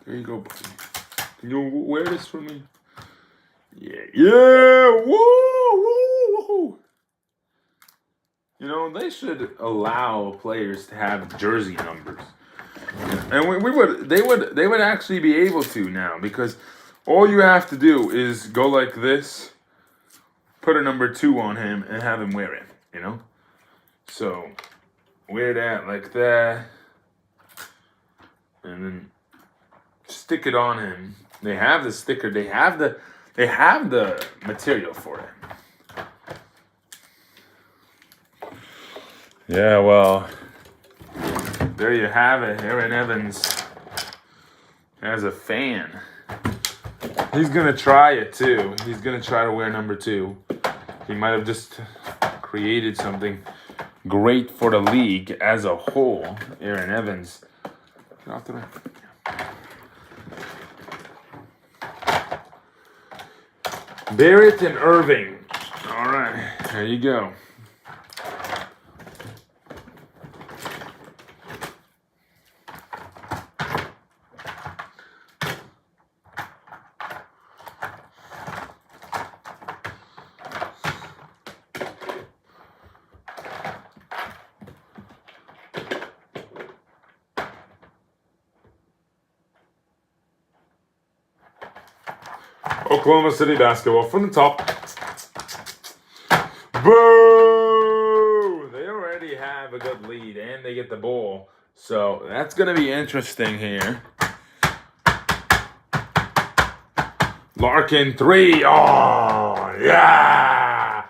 There you go, buddy. Can you wear this for me? Yeah, yeah, woo, woo, woo. You know, they should allow players to have jersey numbers. And they would actually be able to now, because all you have to do is go like this, put a number 2 on him, and have him wear it, you know? So, wear that like that, and then stick it on him. They have the sticker, they have the material for it. Yeah, well, there you have it. Aaron Evans as a fan. He's going to try it too. He's going to try to wear number 2. He might have just created something great for the league as a whole. Aaron Evans. Get off the rim. Barrett and Irving. All right, there you go. Oklahoma City basketball from the top. Boo! They already have a good lead and they get the ball. So that's going to be interesting here. Larkin 3. Oh, yeah!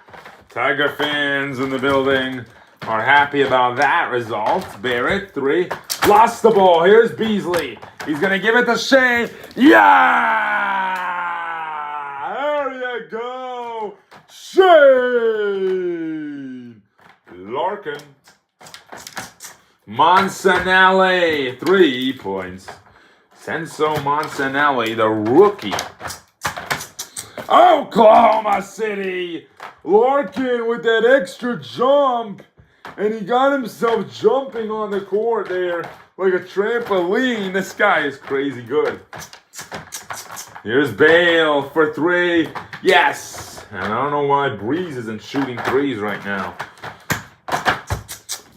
Tiger fans in the building are happy about that result. Barrett 3. Lost the ball. Here's Beasley. He's going to give it to Shane. Yeah! Go Shane Larkin. Monsanelli 3 points. Senso Monsanelli, the rookie. Oklahoma City. Larkin with that extra jump, and he got himself jumping on the court there like a trampoline. This guy is crazy good. Here's Bale for 3. Yes! And I don't know why Breeze isn't shooting 3s right now.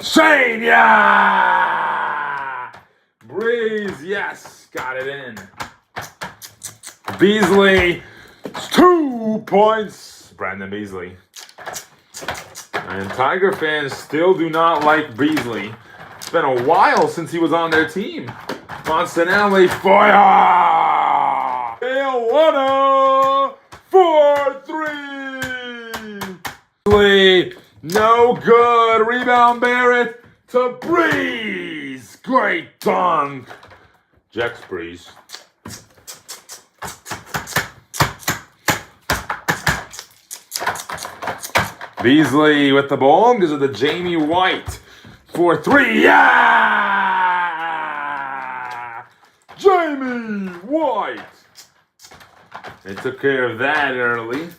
Shane, yeah! Breeze, yes! Got it in. Beasley, 2 points. Brandon Beasley. And Tiger fans still do not like Beasley. It's been a while since he was on their team. Monsanelli, fire! Bale, 4 3. No good. Rebound Barrett to Breeze. Great dunk. Jax Breeze. Beasley with the ball because of the Jamie White for 3. Yeah! Jamie White. They took care of that early.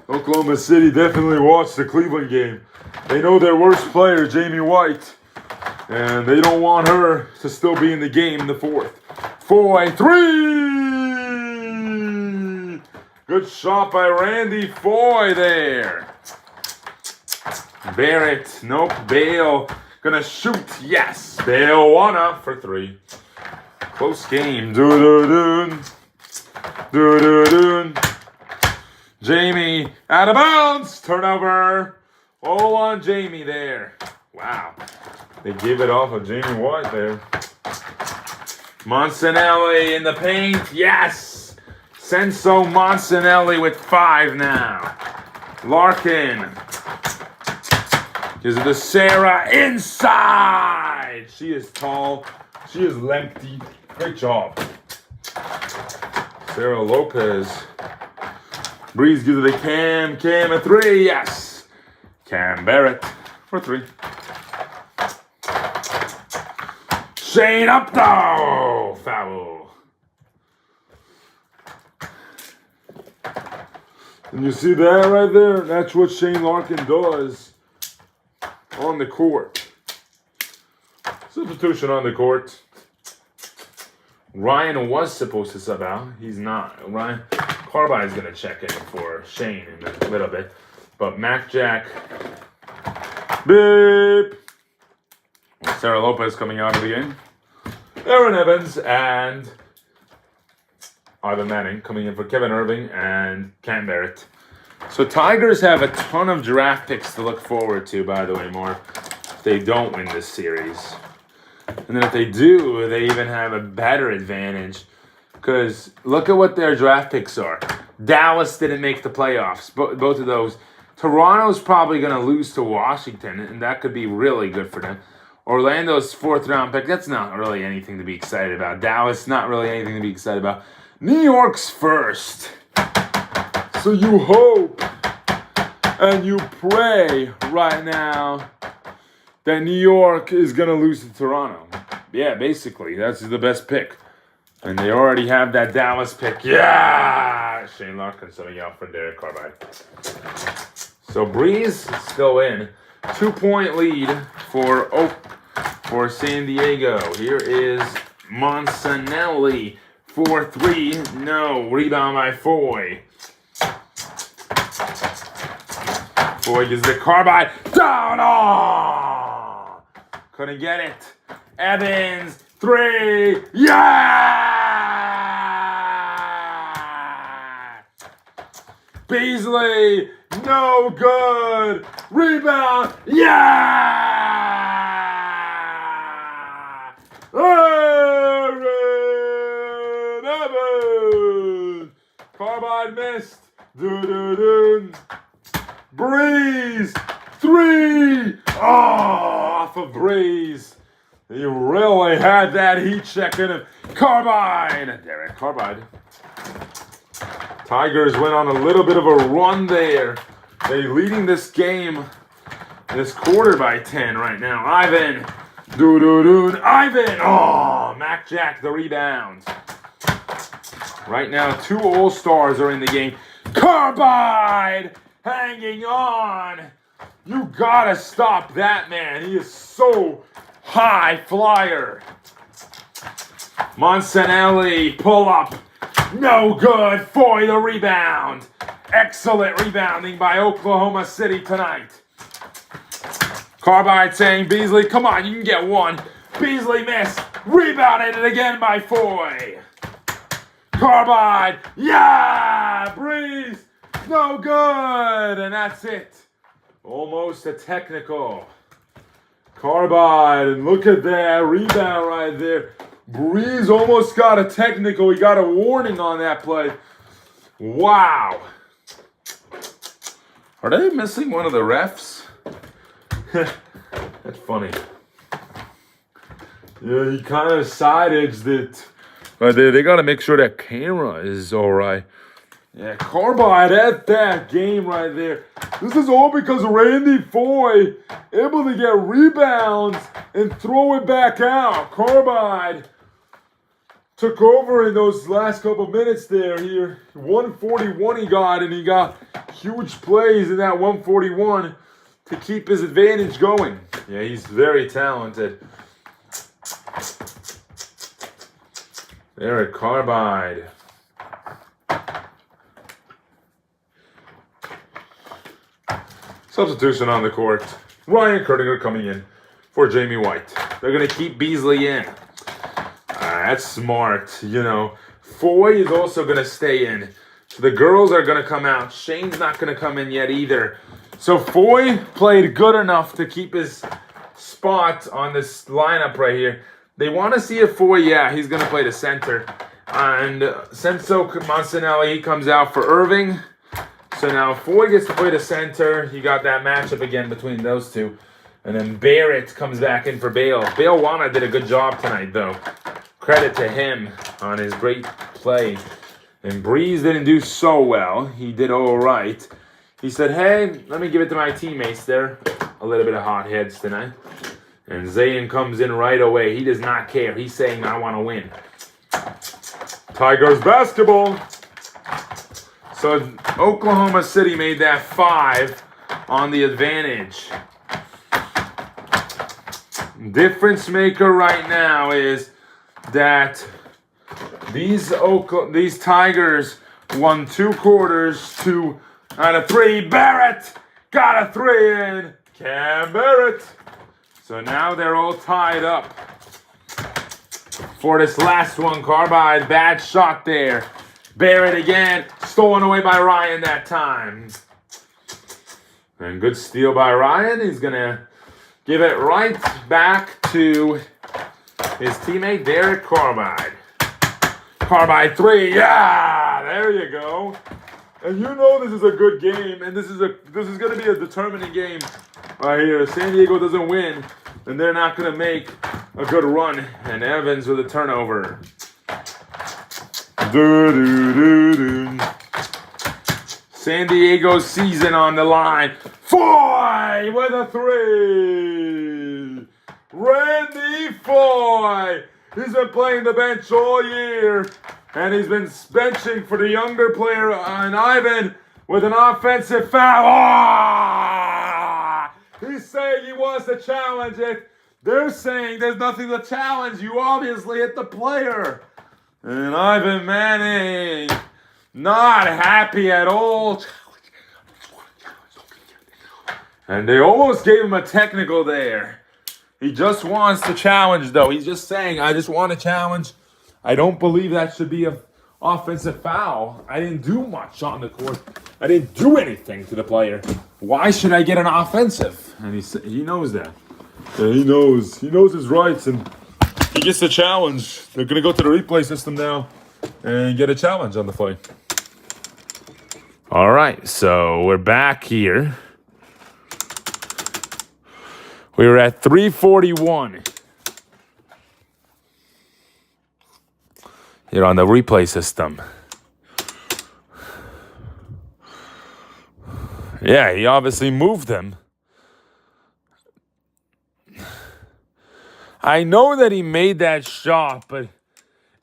Oklahoma City definitely watched the Cleveland game. They know their worst player, Jamie White, and they don't want her to still be in the game in the 4th. 4-3. Good shot by Randy Foy there. Barrett, nope. Bale gonna shoot. Yes. Bale wanna for 3. Close game. Do-do-do. Do-do-do. Jamie out of bounds. Turnover. All on Jamie there. Wow. They give it off of Jamie White there. Monsanelli in the paint. Yes. Senso Monsanelli with 5 now. Larkin. Gives it to Sarah inside. She is tall. She is lengthy. Great job. Sarah Lopez. Breeze gives it to Cam. Cam a 3. Yes. Cam Barrett for 3. Shane up though. Foul. And you see that right there? That's what Shane Larkin does on the court. Substitution on the court. Ryan was supposed to sub out. He's not. Ryan Carbide's going to check in for Shane in a little bit. But Mac Jack, beep. Sarah Lopez coming out of the game. Aaron Evans and Ivan Manning coming in for Kevin Irving and Cam Barrett. So Tigers have a ton of draft picks to look forward to, by the way, Mark, if they don't win this series. And then if they do, they even have a better advantage. Because look at what their draft picks are. Dallas didn't make the playoffs, both of those. Toronto's probably going to lose to Washington, and that could be really good for them. Orlando's 4th round pick, that's not really anything to be excited about. Dallas, not really anything to be excited about. New York's first. So you hope and you pray right now that New York is going to lose to Toronto. Yeah, basically, that's the best pick. And they already have that Dallas pick. Yeah! Shane Larkin coming out for Derek Carbide. So Breeze is still in. 2-point lead for San Diego. Here is Monsanelli. 4-3. No. Rebound by Foy. Foy gets the Carbide. Down! Oh! Couldn't get it. Evans. 3. Yeah! Beasley. No good. Rebound. Yeah! Aaron Evans. Carbide missed. Do-do-do. Breeze. 3. Oh, off of Breeze. He really had that heat check in him. Carbide. Derek Carbide. Tigers went on a little bit of a run there. They're leading this game, this quarter by 10 right now. Ivan. Ivan. Oh, Mac Jack, the rebound. Right now, 2 All-Stars are in the game. Carbide hanging on. You gotta stop that man. He is so high flyer. Monsanelli, pull up. No good. Foy, the rebound. Excellent rebounding by Oklahoma City tonight. Carbide saying, Beasley, come on, you can get one. Beasley missed. Rebounded it again by Foy. Carbide. Yeah! Breeze. No good. And that's it. Almost a technical. Carbide. And look at that rebound right there. Breeze almost got a technical. He got a warning on that play. Wow. Are they missing one of the refs? That's funny. Yeah, he kind of side-edged it. But they got to make sure that camera is all right. Yeah, Carbide at that game right there. This is all because Randy Foy able to get rebounds and throw it back out. Carbide took over in those last couple minutes there. Here, 141 he got, and he got huge plays in that 141 to keep his advantage going. Yeah, he's very talented. Derek Carbide. Substitution on the court. Ryan Kerdinger coming in for Jamie White. They're going to keep Beasley in. That's smart, you know. Foy is also going to stay in. So the girls are going to come out. Shane's not going to come in yet either. So Foy played good enough to keep his spot on this lineup right here. They want to see if Foy, yeah, he's going to play the center. And Senso Monsanelli, he comes out for Irving. So now Foy gets to play the center. You got that matchup again between those two. And then Barrett comes back in for Bale. Bale Wana did a good job tonight, though. Credit to him on his great play. And Breeze didn't do so well. He did all right. He said, hey, let me give it to my teammates there. A little bit of hot heads tonight. And Zayn comes in right away. He does not care. He's saying, I want to win. Tigers basketball. So Oklahoma City made that 5 on the advantage. Difference maker right now is that These Tigers won 2 quarters, 2 out of 3. Barrett got a 3 in. Cam Barrett. So now they're all tied up for this last one. Carbide, bad shot there. Barrett again, stolen away by Ryan that time. And good steal by Ryan. He's going to give it right back to his teammate, Derek Carbide. Carbide 3, yeah, there you go. And you know this is a good game, and this is going to be a determining game right here. If San Diego doesn't win, then they're not going to make a good run. And Evans with a turnover. San Diego's season on the line. Foy with a 3. Randy Foy. He's been playing the bench all year, and he's been benching for the younger player, and Ivan with an offensive foul. He's saying he wants to challenge it. They're saying there's nothing to challenge. You obviously hit the player. And Ivan Manning, not happy at all. And they almost gave him a technical there. He just wants to challenge, though. He's just saying, I just want to challenge. I don't believe that should be an offensive foul. I didn't do much on the court. I didn't do anything to the player. Why should I get an offensive? And he knows that. Yeah, he knows. He knows his rights, and he gets a challenge. They're going to go to the replay system now and get a challenge on the play. All right, so we're back here. We were at 3:41. Here on the replay system. Yeah, he obviously moved him. I know that he made that shot, but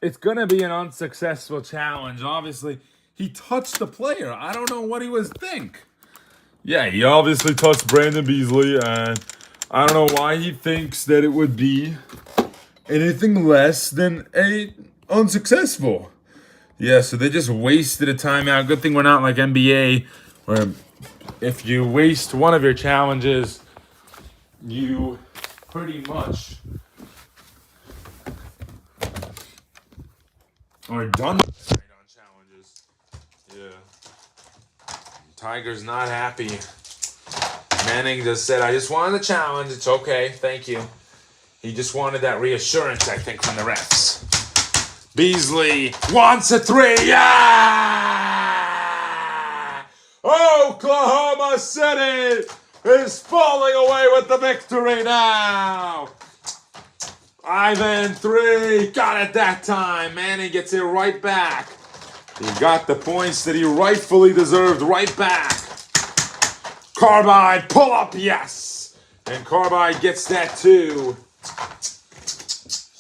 it's going to be an unsuccessful challenge. Obviously, he touched the player. I don't know what he was thinking. Yeah, he obviously touched Brandon Beasley, and I don't know why he thinks that it would be anything less than a unsuccessful. Yeah, so they just wasted a timeout. Good thing we're not like NBA, where if you waste one of your challenges, you pretty much are done with it on challenges. Yeah. Tiger's not happy. Manning just said, I just wanted the challenge. It's okay. Thank you. He just wanted that reassurance, I think, from the refs. Beasley wants a 3. Yeah! Oklahoma City is falling away with the victory now. Ivan 3. Got it that time. Manning gets it right back. He got the points that he rightfully deserved right back. Carbide, pull up, yes. And Carbide gets that too.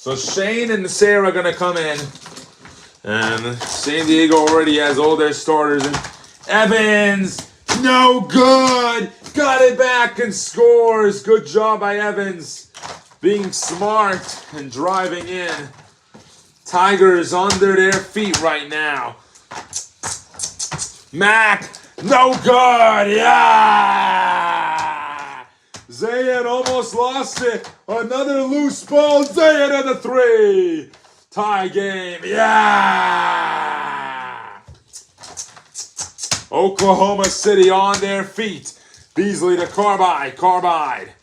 So Shane and Sarah are going to come in. And San Diego already has all their starters. And Evans, no good. Got it back and scores. Good job by Evans. Being smart and driving in. Tigers under their feet right now. Mac, no good. Yeah. Zayn almost lost it. Another loose ball. Zayn at the 3. Tie game. Yeah. Oklahoma City on their feet. Beasley to Carbide. Carbide.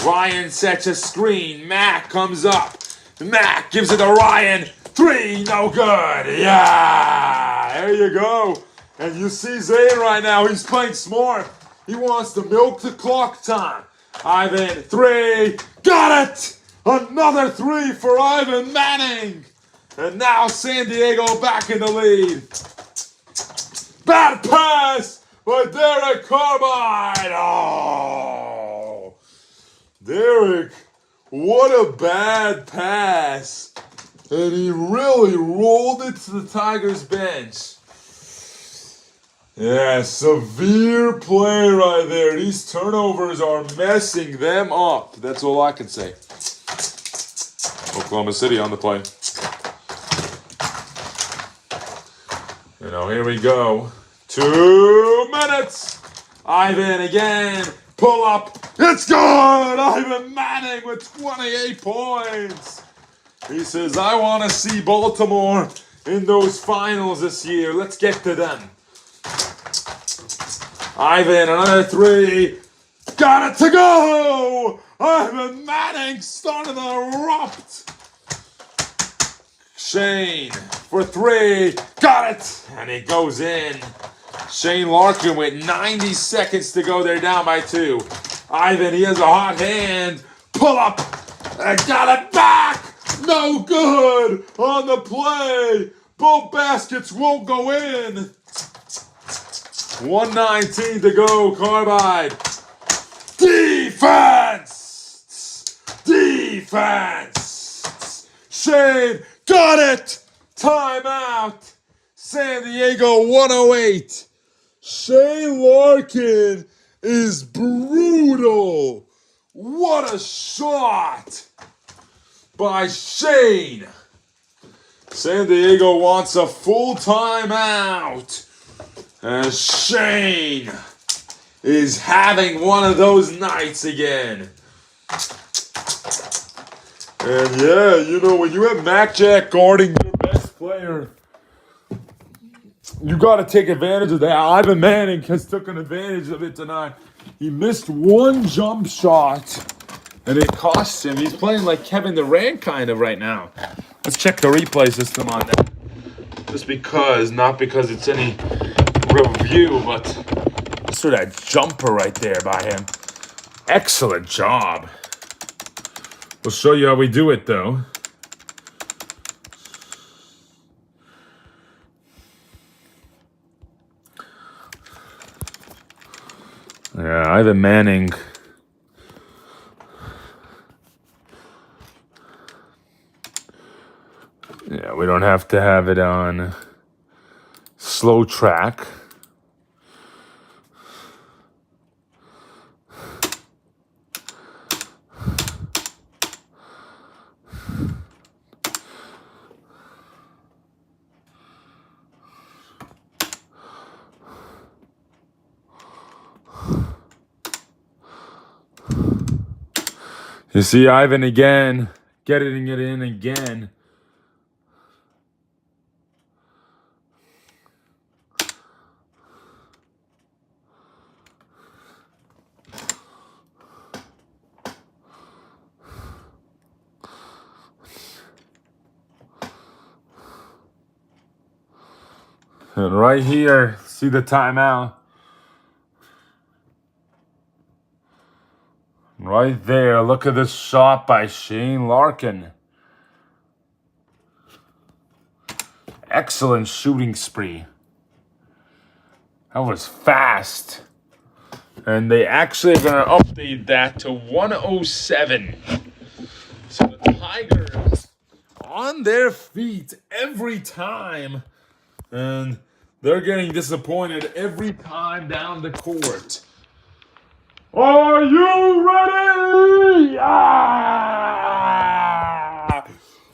Ryan sets a screen. Mac comes up. Mac gives it to Ryan. 3, no good. Yeah. There you go. And you see Zayn right now. He's playing smart. He wants to milk the clock time. Ivan, 3. Got it. Another 3 for Ivan Manning. And now San Diego back in the lead. Bad pass by Derek Carbide. Oh. Derek, what a bad pass. And he really rolled it to the Tigers bench. Yeah, severe play right there. These turnovers are messing them up. That's all I can say. Oklahoma City on the play. Now here we go. 2 minutes. Ivan again. Pull up. It's good. Ivan Manning with 28 points. He says, I want to see Baltimore in those finals this year. Let's get to them. Ivan, another 3. Got it to go. Ivan Manning starting to erupt. Shane for 3. Got it. And it goes in. Shane Larkin with 90 seconds to go. They're down by 2. Ivan, he has a hot hand. Pull up. And got it back. No good on the play. Both baskets won't go in. 1:19 to go. Carbide. Defense. Defense. Shane got it. Timeout. San Diego 108. Shane Larkin is brutal. What a shot by Shane. San Diego wants a full timeout. And Shane is having one of those nights again. And yeah, you know, when you have Mac Jack guarding your best player, you got to take advantage of that. Ivan Manning has taken advantage of it tonight. He missed one jump shot, and it cost him. He's playing like Kevin Durant kind of right now. Let's check the replay system on that. Just because, not because it's any review, but just for that jumper right there by him. Excellent job. We'll show you how we do it, though. Yeah, Ivan Manning. Yeah, we don't have to have it on slow track. You see Ivan again, getting it in again. And right here, see the timeout. Right there, look at this shot by Shane Larkin. Excellent shooting spree. That was fast. And they actually are going to update that to 107. So the Tigers on their feet every time. And they're getting disappointed every time down the court. Are you ready? Yeah!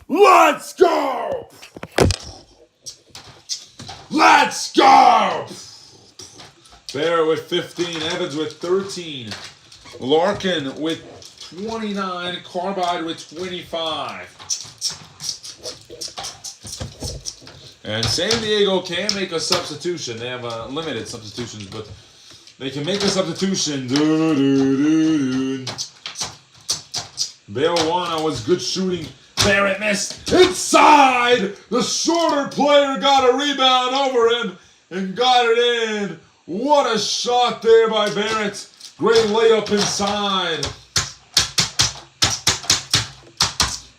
Let's go! Let's go! Barrett with 15, Evans with 13, Larkin with 29, Carbide with 25. And San Diego can make a substitution. They have limited substitutions, but they can make a substitution. Balewana was good shooting. Barrett missed inside. The shorter player got a rebound over him and got it in. What a shot there by Barrett. Great layup inside.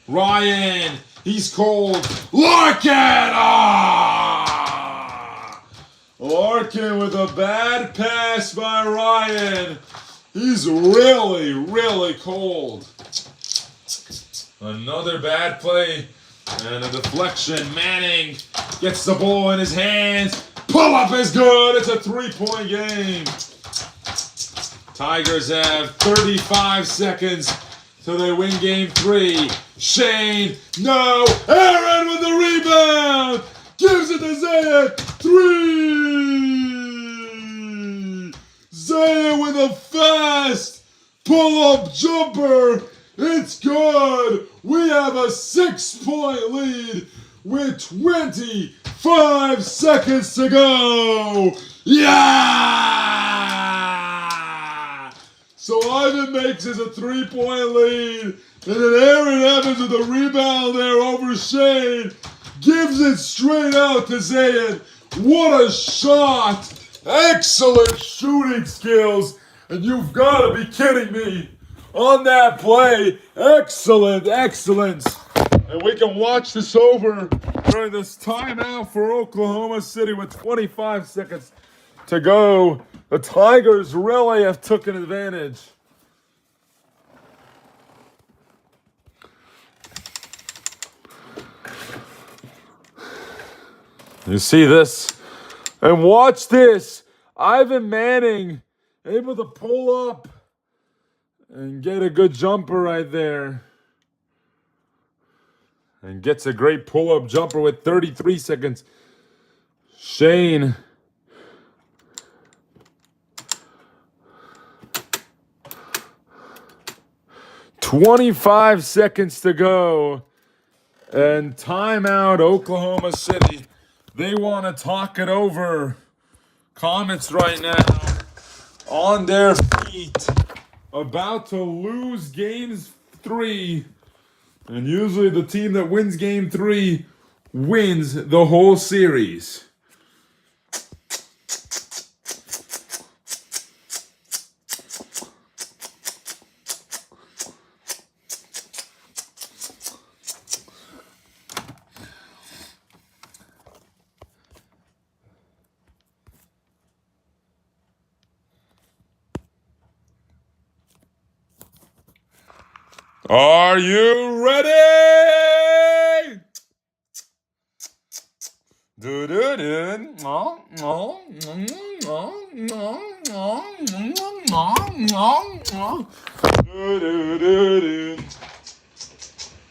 Ryan, he's cold. Larkin! Ah! Larkin with a bad pass by Ryan. He's really, really cold. Another bad play and a deflection. Manning gets the ball in his hands. Pull up is good. It's a 3-point game. Tigers have 35 seconds till they win game 3. Shane, no. Aaron with the rebound. Gives it to Zayat. three! Zayn with a fast pull-up jumper. It's good. We have a 6-point lead with 25 seconds to go. Yeah! So Ivan makes us a 3-point lead. And then Aaron Evans with a rebound there over Shane. Gives it straight out to Zayn. What a shot. Excellent shooting skills. And you've got to be kidding me. On that play, excellent. And we can watch this over during this timeout for Oklahoma City with 25 seconds to go. The Tigers really have taken advantage. You see this? And watch this. Ivan Manning able to pull up and get a good jumper right there. And gets a great pull-up jumper with 33 seconds. Shane. $25 seconds to go. And timeout, Oklahoma City. They want to talk it over. Comets right now on their feet. About to lose games 3. And usually the team that wins game 3 wins the whole series. Are you ready?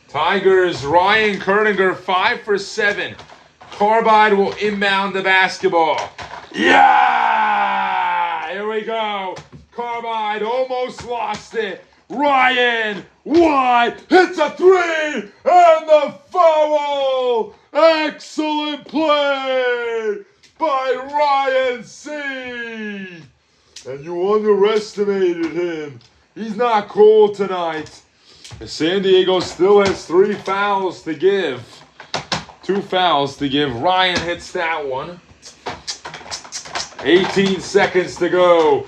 Tigers, Ryan Kerniger, 5 for 7. Carbide will inbound the basketball. Yeah! Here we go. Carbide almost lost it. Ryan wide hits a 3 and the foul. Excellent play by Ryan C. And you underestimated him. He's not cold tonight. San Diego still has 3 fouls to give. 2 fouls to give. Ryan hits that one. 18 seconds to go.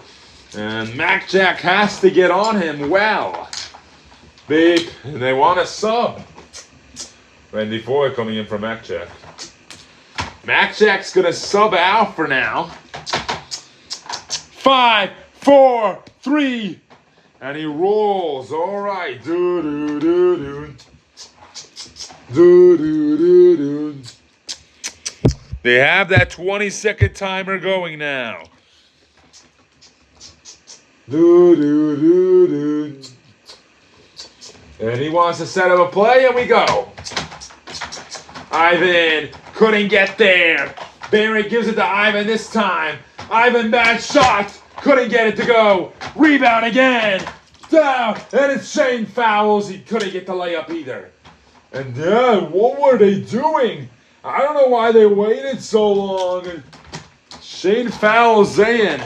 And Mac Jack has to get on him well. Big, and they want a sub. Randy Foy coming in for Mac Jack. Mac Jack's going to sub out for now. 5, 4, 3. And he rolls. All right. They have that 20-second timer going now. And he wants to set up a play, and we go. Ivan couldn't get there. Barry gives it to Ivan this time. Ivan, bad shot. Couldn't get it to go. Rebound again. Down. And it's Shane fouls. He couldn't get the layup either. And then, what were they doing? I don't know why they waited so long. And Shane fouls Zayn.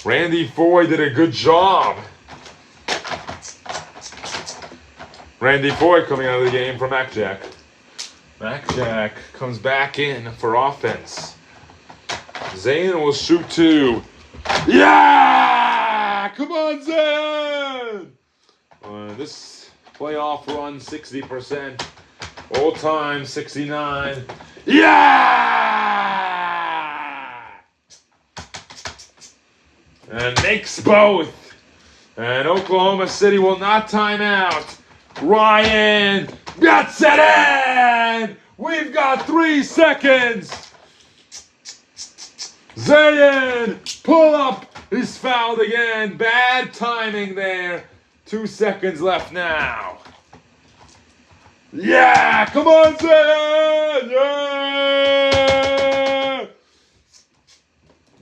Randy Foy did a good job. Randy Foy coming out of the game for Mac Jack. Mac Jack comes back in for offense. Zayn will shoot 2. Yeah! Come on, Zayn! This playoff run, 60%. All time, 69. Yeah! And makes both. And Oklahoma City will not time out. Ryan gets it in! We've got 3 seconds. Zayn, pull up. He's fouled again. Bad timing there. 2 seconds left now. Yeah, come on, Zion! Yeah!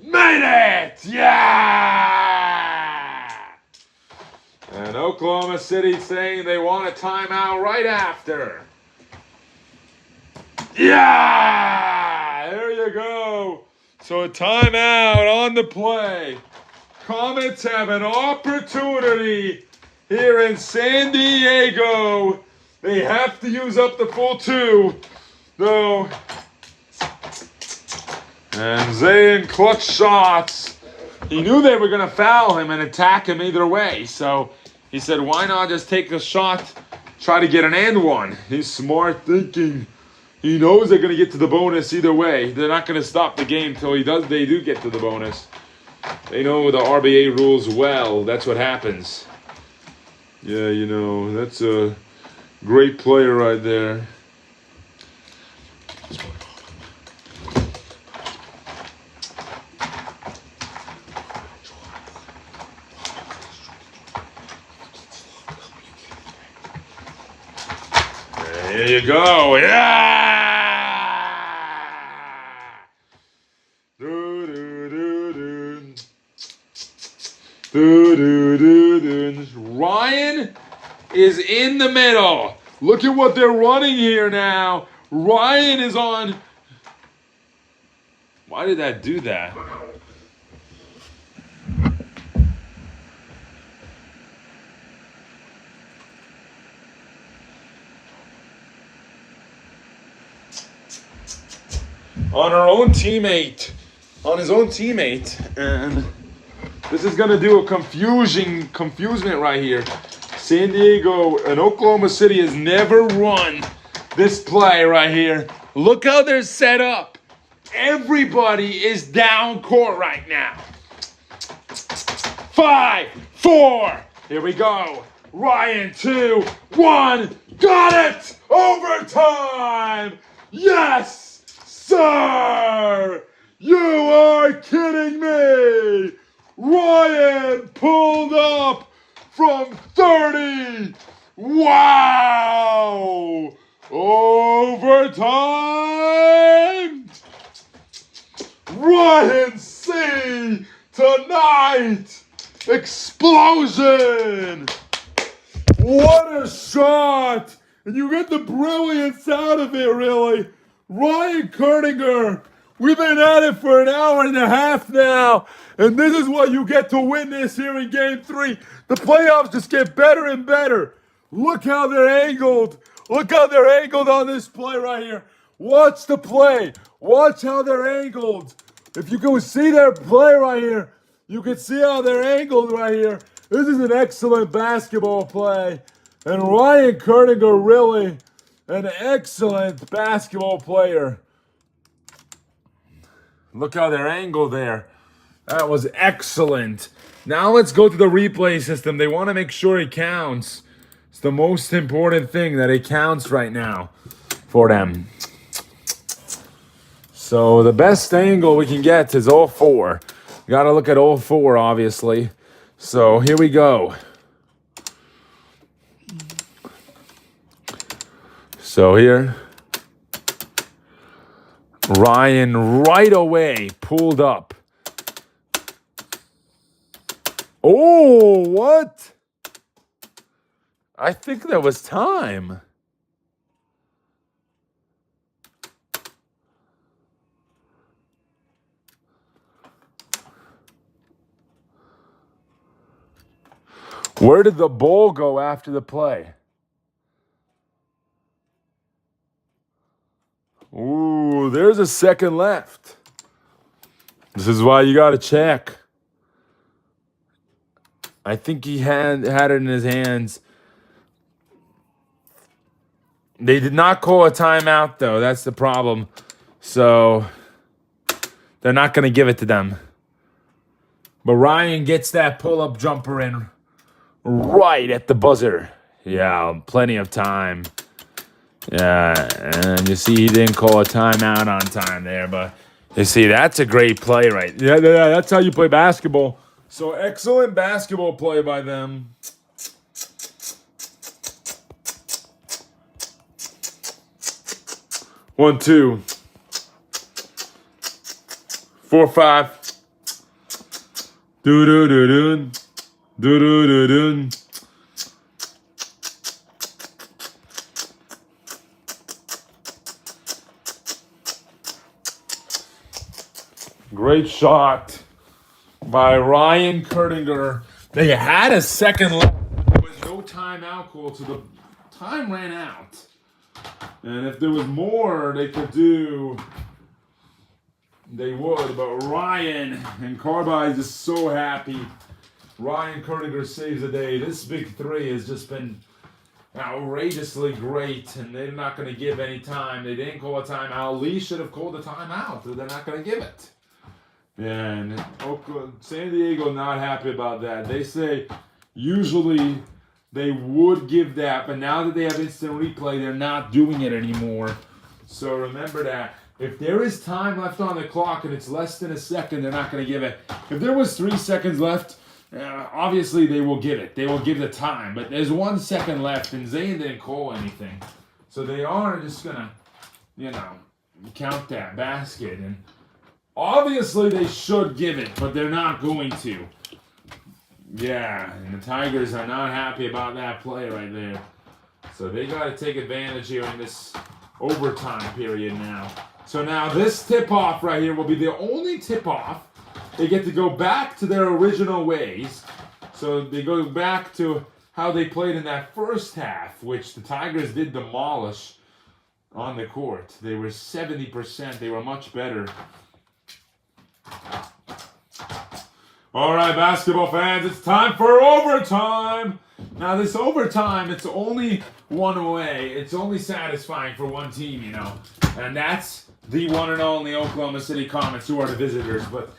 Made it! Yeah! And Oklahoma City saying they want a timeout right after. Yeah! There you go. So a timeout on the play. Comets have an opportunity here in San Diego. They have to use up the full 2, though. And Zayn clutch shots. He knew they were going to foul him and attack him either way. So he said, why not just take a shot, try to get an and one. He's smart thinking. He knows they're going to get to the bonus either way. They're not going to stop the game till they do get to the bonus. They know the RBA rules well. That's what happens. Yeah, you know, that's a great player right there. There you go. Yeah! Ryan is in the middle. Look at what they're running here now. Ryan is on. Why did that do that? On his own teammate, and this is gonna do a confusement right here. San Diego and Oklahoma City has never run this play right here. Look how they're set up. Everybody is down court right now. 5, 4, here we go. Ryan, 2, 1, got it! Overtime! Yes, sir! You are kidding me! Ryan pulled up from 30! Wow! Overtime! Ryan C tonight! Explosion! What a shot! And you get the brilliance out of it, really. Ryan Kerdinger, we've been at it for an hour and a half now, and this is what you get to witness here in Game 3. The playoffs just get better and better. Look how they're angled. Look how they're angled on this play right here. Watch the play. Watch how they're angled. If you can see their play right here, you can see how they're angled right here. This is an excellent basketball play. And Ryan Kerdinger, really an excellent basketball player. Look how they're angled there. That was excellent. Now let's go to the replay system. They want to make sure it counts. It's the most important thing, that it counts right now for them. So the best angle we can get is all 4. You got to look at all 4, obviously. So here we go. So here, Ryan right away pulled up. Oh, what? I think there was time. Where did the ball go after the play? Ooh, there's a second left. This is why you got to check. I think he had it in his hands. They did not call a timeout, though. That's the problem. So they're not going to give it to them. But Ryan gets that pull-up jumper in right at the buzzer. Yeah, plenty of time. Yeah, and you see he didn't call a timeout on time there, but you see, that's a great play, right? Yeah, that's how you play basketball. So excellent basketball play by them. 1, 2. 4, 5. Do do do do. Do do do do. Great shot by Ryan Kurtinger. They had a second left. There was no timeout call, so the time ran out. And if there was more they could do, they would. But Ryan and Carby is just so happy. Ryan Kurtinger saves the day. This big three has just been outrageously great, and they're not going to give any time. They didn't call a timeout. Lee should have called a timeout. They're not going to give it. And San Diego not happy about that. They say usually they would give that, but now that they have instant replay, they're not doing it anymore. So remember that. If there is time left on the clock and it's less than a second, they're not going to give it. If there was 3 seconds left, obviously they will give it. They will give the time. But there's 1 second left, and Zayn didn't call anything. So they are just going to, count that basket. And obviously they should give it, but they're not going to. Yeah, and the Tigers are not happy about that play right there. So they got to take advantage here in this overtime period now. So now this tip-off right here will be the only tip-off. They get to go back to their original ways. So they go back to how they played in that first half, which the Tigers did demolish on the court. They were 70%. They were much better. All right, basketball fans, it's time for overtime. Now, this overtime, it's only one way. It's only satisfying for one team, and that's the one and only Oklahoma City Comets, who are the visitors. But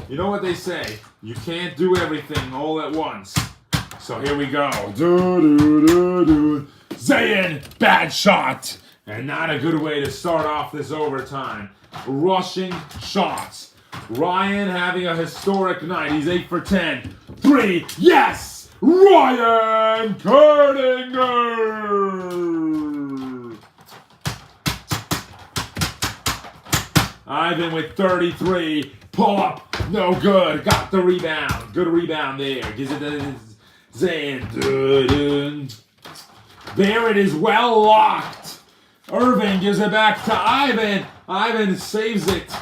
you know what they say? You can't do everything all at once. So here we go. Zayn, bad shot. And not a good way to start off this overtime. Rushing shots. Ryan having a historic night. He's 8 for 10. 3, yes! Ryan Kurtinger! Ivan with 33. Pull up. No good. Got the rebound. Good rebound there. Gives it to Zayn. Barrett is well locked. Irving gives it back to Ivan. Ivan saves it.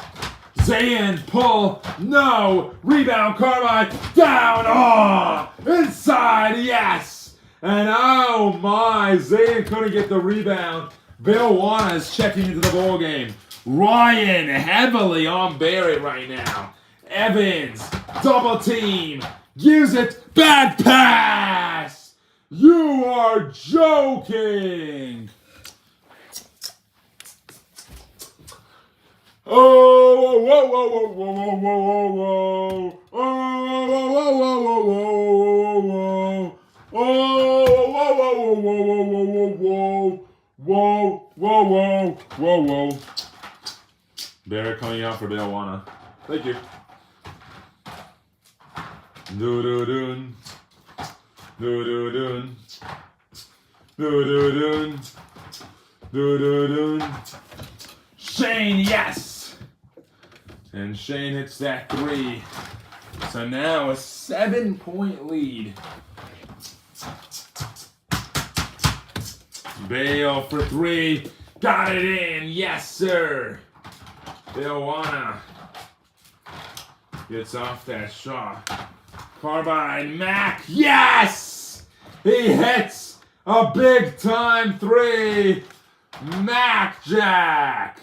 Zayn, pull, no, rebound, Carby, down, inside, yes, and oh my, Zayn couldn't get the rebound. Bill Wana is checking into the ball game. Ryan heavily on Barrett right now. Evans, double team, gives it, bad pass. You are joking. Oh, whoa, whoa, whoa, whoa, whoa, whoa, whoa, whoa. Barrett coming out for Bill Wana. Thank you. Do-do-dun. Do-do-dun. Do-do-dun. Do-do-dun. Shane, yes! And Shane hits that 3. So now a 7-point lead. Bale for 3. Got it in. Yes, sir. Bill Wana gets off that shot. Carbide Mac. Yes! He hits a big-time 3. Mac Jack.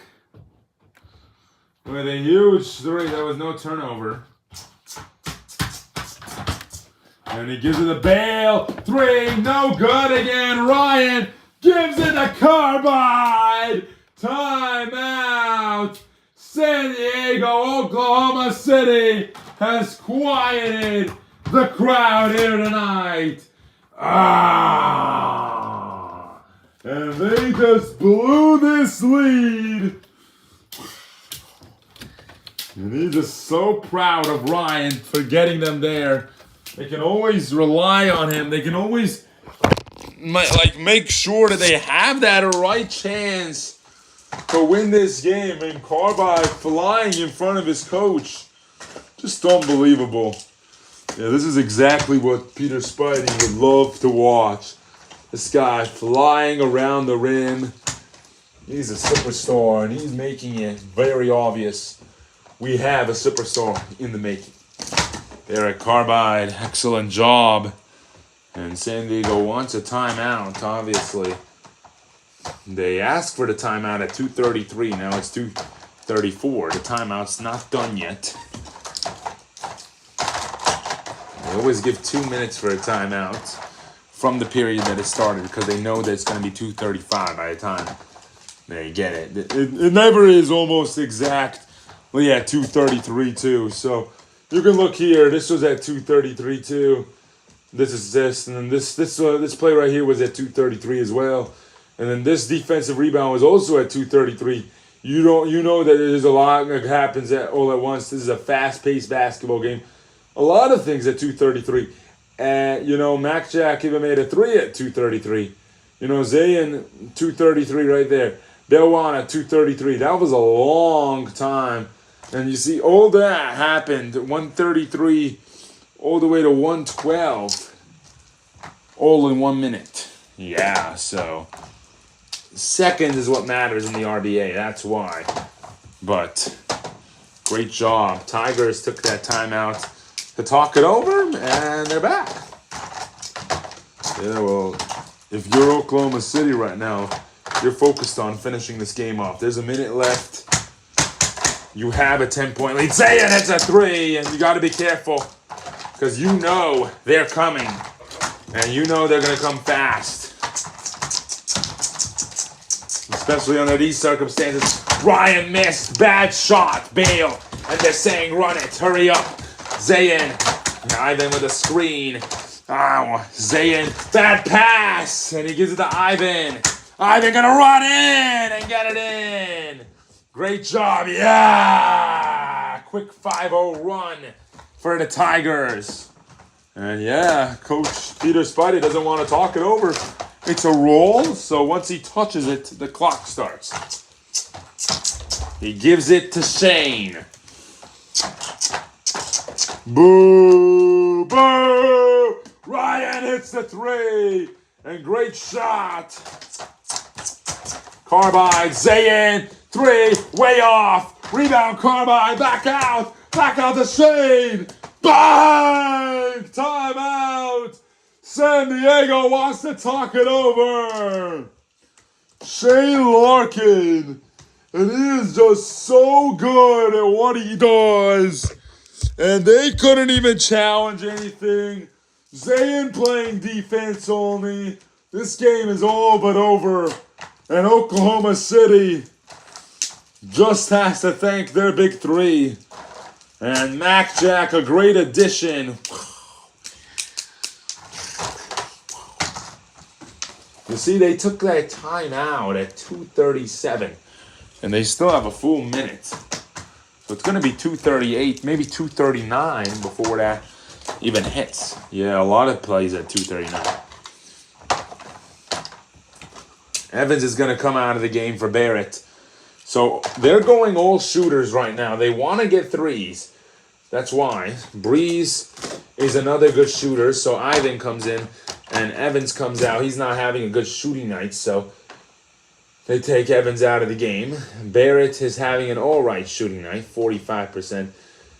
With a huge 3, there was no turnover. And he gives it a Bale. 3, no good again. Ryan gives it a Carbide. Timeout. San Diego, Oklahoma City has quieted the crowd here tonight. And they just blew this lead. And he's just so proud of Ryan for getting them there. They can always rely on him. They can always make sure that they have that right chance to win this game, and Carbide flying in front of his coach. Just unbelievable. Yeah, this is exactly what Peter Spidey would love to watch. This guy flying around the rim. He's a superstar, and he's making it very obvious. We have a superstar in the making. There at Carbide, excellent job. And San Diego wants a timeout, obviously. They asked for the timeout at 2:33. Now it's 2:34. The timeout's not done yet. They always give 2 minutes for a timeout from the period that it started because they know that it's going to be 2:35 by the time they get it. It never is almost exactly at 2:33 too. So you can look here. This was at 2:33 too. This is this, and then this play right here was at 2:33 as well. And then this defensive rebound was also at 2:33. You know that there's a lot that happens all at once. This is a fast-paced basketball game. A lot of things at 2:33. And Mac Jack even made a three at 2:33. Zayn 2:33 right there. Delwan at 2:33. That was a long time. And you see all that happened 1:33 all the way to 1:12. All in 1 minute. Yeah, so seconds is what matters in the RBA. That's why. But great job. Tigers took that timeout to talk it over, and they're back. Yeah, well, if you're Oklahoma City right now, you're focused on finishing this game off. There's a minute left. You have a 10-point lead. Zayn hits a three, and you got to be careful because you know they're coming, and you know they're going to come fast. Especially under these circumstances. Ryan missed. Bad shot. Bale. And they're saying, run it. Hurry up. Zayn. Ivan with a screen. Oh, Zayn. Bad pass. And he gives it to Ivan. Ivan going to run in and get it in. Great job. Yeah. Quick 5-0 run for the Tigers. And yeah, Coach Peter Spidey doesn't want to talk it over. It's a roll, so once he touches it, the clock starts. He gives it to Shane. Boo! Boo! Ryan hits the three. And great shot. Carbide, Zayn, three, way off. Rebound, Carbide, back out. Back out to Shane. Bang! Timeout. San Diego wants to talk it over. Shane Larkin. And he is just so good at what he does. And they couldn't even challenge anything. Zayn playing defense only. This game is all but over. And Oklahoma City just has to thank their big three. And Mac Jack, a great addition. You see, they took that timeout at 2:37, and they still have a full minute. So it's going to be 2:38, maybe 2:39 before that even hits. Yeah, a lot of plays at 2:39. Evans is going to come out of the game for Barrett. So they're going all shooters right now. They want to get threes. That's why. Breeze is another good shooter, so Ivan comes in. And Evans comes out. He's not having a good shooting night, so they take Evans out of the game. Barrett is having an all-right shooting night, 45%.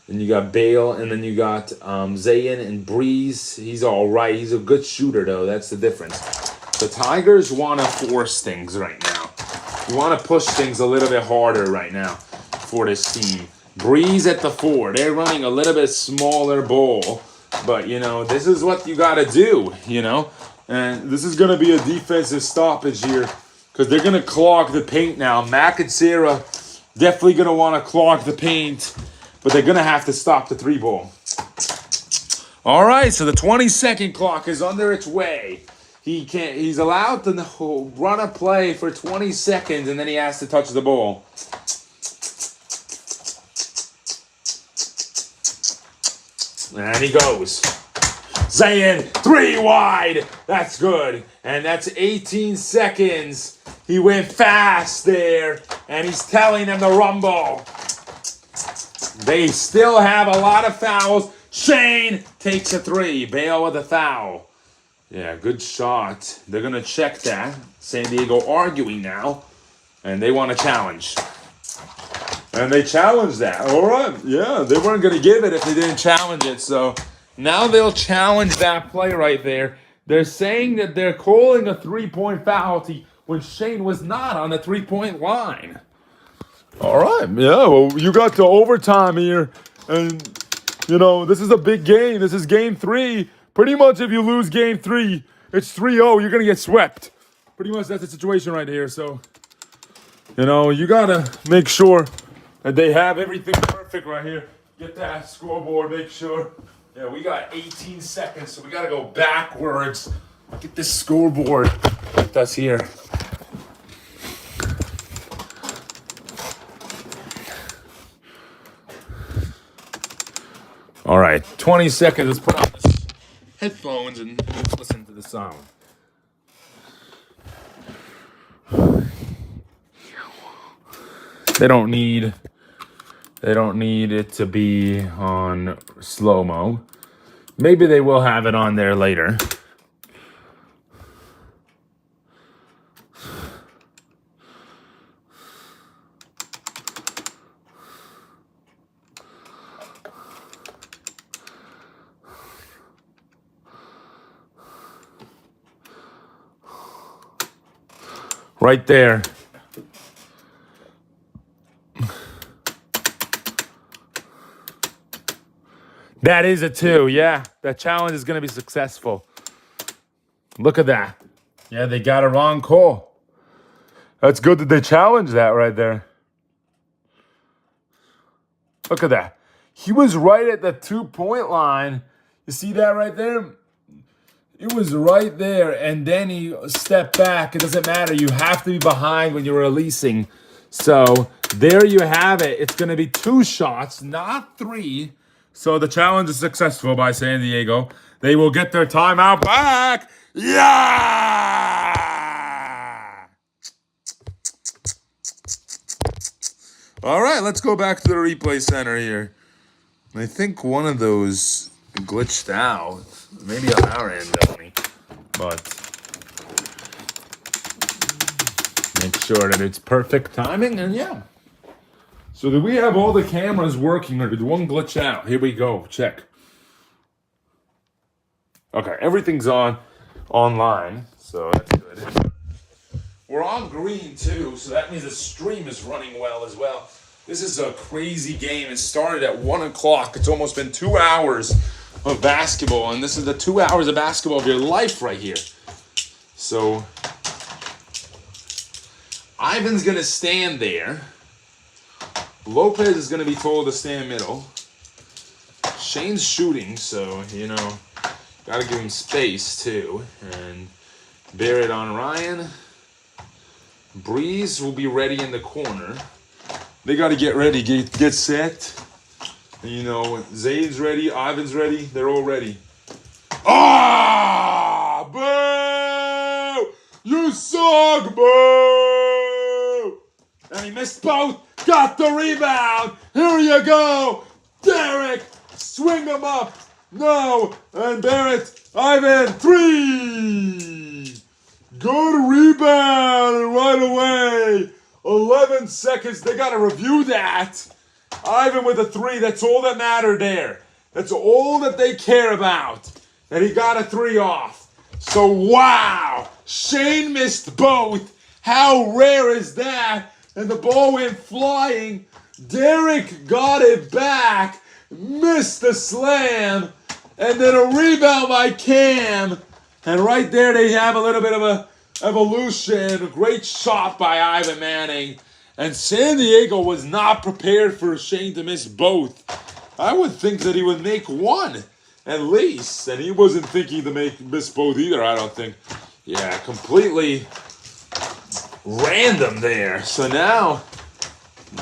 Then you got Bale, and then you got Zayn and Breeze. He's all right. He's a good shooter, though. That's the difference. The Tigers want to force things right now. You want to push things a little bit harder right now for this team. Breeze at the 4. They're running a little bit smaller ball. But, this is what you got to do, And this is going to be a defensive stoppage here because they're going to clog the paint now. Mac and Sarah definitely going to want to clog the paint, but they're going to have to stop the three ball. All right, so the 20-second clock is under its way. He's allowed to run a play for 20 seconds, and then he has to touch the ball. And he goes. Zayn, 3 wide. That's good. And that's 18 seconds He went fast there, and he's telling them to rumble. They still have a lot of fouls. Shane takes a 3. Bale with a foul. Yeah, good shot. They're going to check that. San Diego arguing now, and they want to challenge. And they challenged that. All right, yeah, they weren't going to give it if they didn't challenge it. So now they'll challenge that play right there. They're saying that they're calling a 3-point penalty when Shane was not on the 3-point line. All right, yeah, well, you got to overtime here. And, you know, this is a big game. This is game 3. Pretty much if you lose game 3, it's 3-0. You're going to get swept. Pretty much that's the situation right here. So, you know, you got to make sure that they have everything perfect right here. Get that scoreboard, make sure. Yeah, we got 18 seconds, so we got to go backwards. Get this scoreboard with us here. All right, 20 seconds. Let's put on the headphones and listen to the sound. They don't need it to be on slow-mo. Maybe they will have it on there later. Right there. That is a 2, yeah. That challenge is going to be successful. Look at that. Yeah, they got a wrong call. That's good that they challenged that right there. Look at that. He was right at the 2-point line. You see that right there? It was right there, and then he stepped back. It doesn't matter. You have to be behind when you're releasing. So there you have it. It's going to be 2 shots, not 3. So the challenge is successful by San Diego. They will get their timeout back. Yeah! All right, let's go back to the replay center here. I think one of those glitched out. Maybe on our end only. But make sure that it's perfect timing, and yeah. So do we have all the cameras working, or did one glitch out? Here we go. Check. Okay, everything's online, so that's good. We're on green too, so that means the stream is running well as well. This is a crazy game. It started at 1 o'clock. It's almost been 2 hours of basketball, and this is the 2 hours of basketball of your life right here. So Ivan's gonna stand there. Lopez is gonna be told to stand middle. Shane's shooting, so you know, gotta give him space too. And Barrett on Ryan. Breeze will be ready in the corner. They gotta get ready, get set. You know, Zayd's ready, Ivan's ready, they're all ready. Ah! Boo! You suck, boo! And he missed both, got the rebound. Here you go! Derek, swing him up. No, and Barrett, Ivan, 3! Good rebound right away. 11 seconds, they gotta review that. Ivan with a 3, that's all that mattered there. That's all that they care about. That he got a 3 off. So wow, Shane missed both. How rare is that? And the ball went flying. Derek got it back, missed the slam, and then a rebound by Cam. And right there they have a little bit of a evolution. A great shot by Ivan Manning. And San Diego was not prepared for Shane to miss both. I would think that he would make 1 at least. And he wasn't thinking to miss both either, I don't think. Yeah, completely random there. So now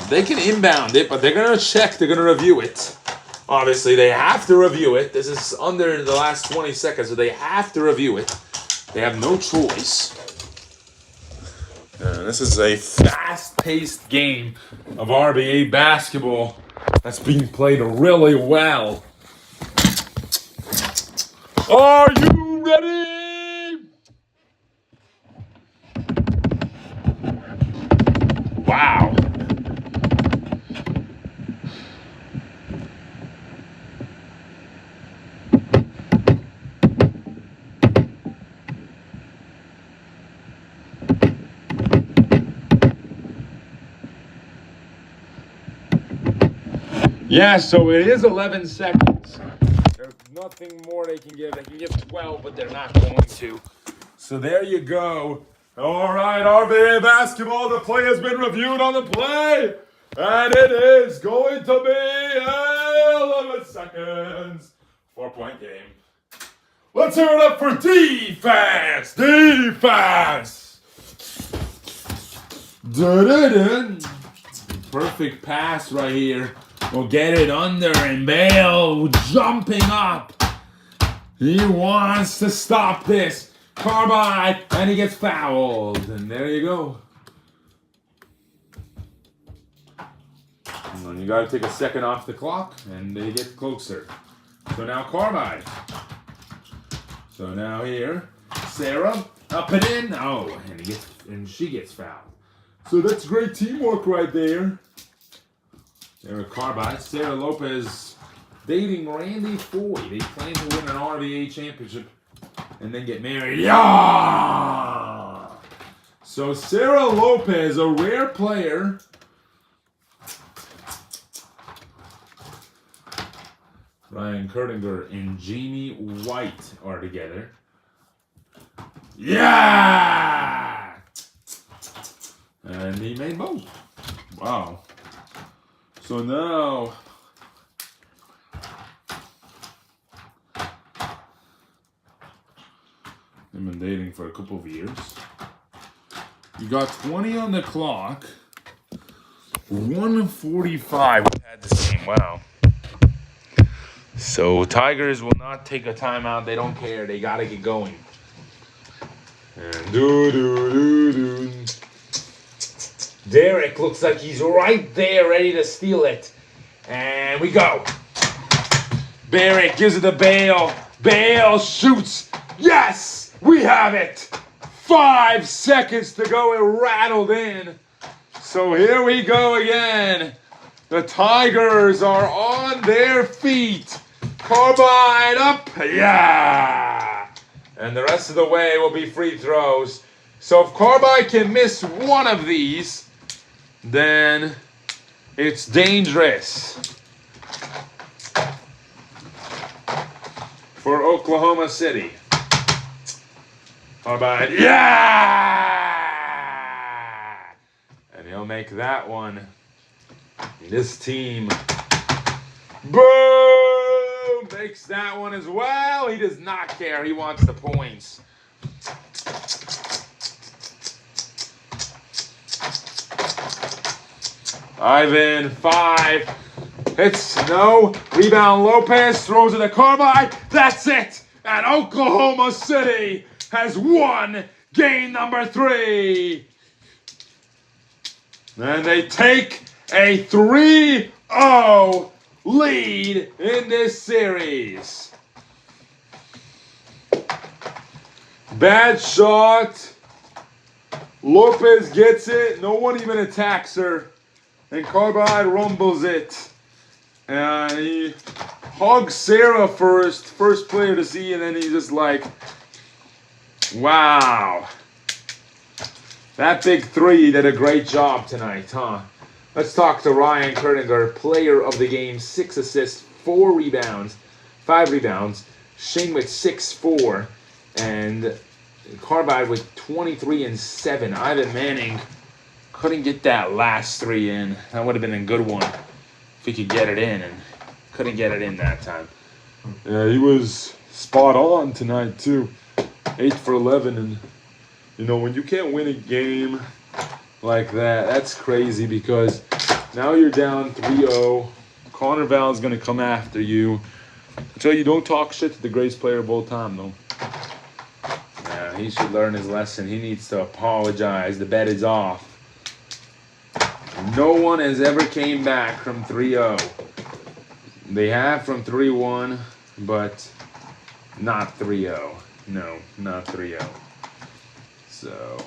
they can inbound it, but they're going to check. They're going to review it. Obviously, they have to review it. This is under the last 20 seconds, so they have to review it. They have no choice. This is a fast-paced game of RBA basketball that's being played really well. Are you ready? Wow. Yeah, so it is 11 seconds. There's nothing more they can give. They can give 12, but they're not going to. So there you go. All right, RBA basketball. The play has been reviewed on the play. And it is going to be 11 seconds. 4-point game. Let's hear it up for defense. Defense. Da-da-da. Perfect pass right here. We'll get it under, and Bale jumping up. He wants to stop this. Carbide, and he gets fouled. And there you go. And you got to take a second off the clock, and they get closer. So now Carbide. So now here, Sarah up and in. Oh, and she gets fouled. So that's great teamwork right there. Sarah Carbide, Sarah Lopez dating Randy Foy. They plan to win an RBA championship and then get married. Yeah! So Sarah Lopez, a rare player. Ryan Kurtinger and Jamie White are together. Yeah! And he made both. Wow. So now, they've been dating for a couple of years. You got 20 on the clock. 1:45 we had this game. Wow. So Tigers will not take a timeout. They don't care. They got to get going. And Derek looks like he's right there, ready to steal it. And we go. Barrett gives it to Bale. Bale shoots. Yes! We have it! 5 seconds to go. It rattled in. So here we go again. The Tigers are on their feet. Carbide up. Yeah! And the rest of the way will be free throws. So if Carbide can miss one of these, then it's dangerous for Oklahoma City. Carbide, yeah! And he'll make that one. This team, boom, makes that one as well. He does not care. He wants the points. Ivan, 5. Hits, no. Rebound, Lopez throws it to Carbide. That's it. And Oklahoma City has won game number 3. And they take a 3-0 lead in this series. Bad shot. Lopez gets it. No one even attacks her. And Carbide rumbles it. And he hugs Sarah first player to see, and then he's just like, wow. That big 3 did a great job tonight, huh? Let's talk to Ryan Kurtinger, player of the game, 6 assists, 5 rebounds. Shane with 6-4, and Carbide with 23 and 7. Ivan Manning couldn't get that last 3 in. That would have been a good one if he could get it in, and couldn't get it in that time. Yeah, he was spot on tonight too. 8 for 11, and you know, when you can't win a game like that, that's crazy, because now you're down 3-0. Connor Val is going to come after you. I tell you, don't talk shit to the greatest player of all time, though. Yeah. Yeah, he should learn his lesson. He needs to apologize. The bet is off. No one has ever came back from 3-0. They have from 3-1, but not 3-0. No, not 3-0. So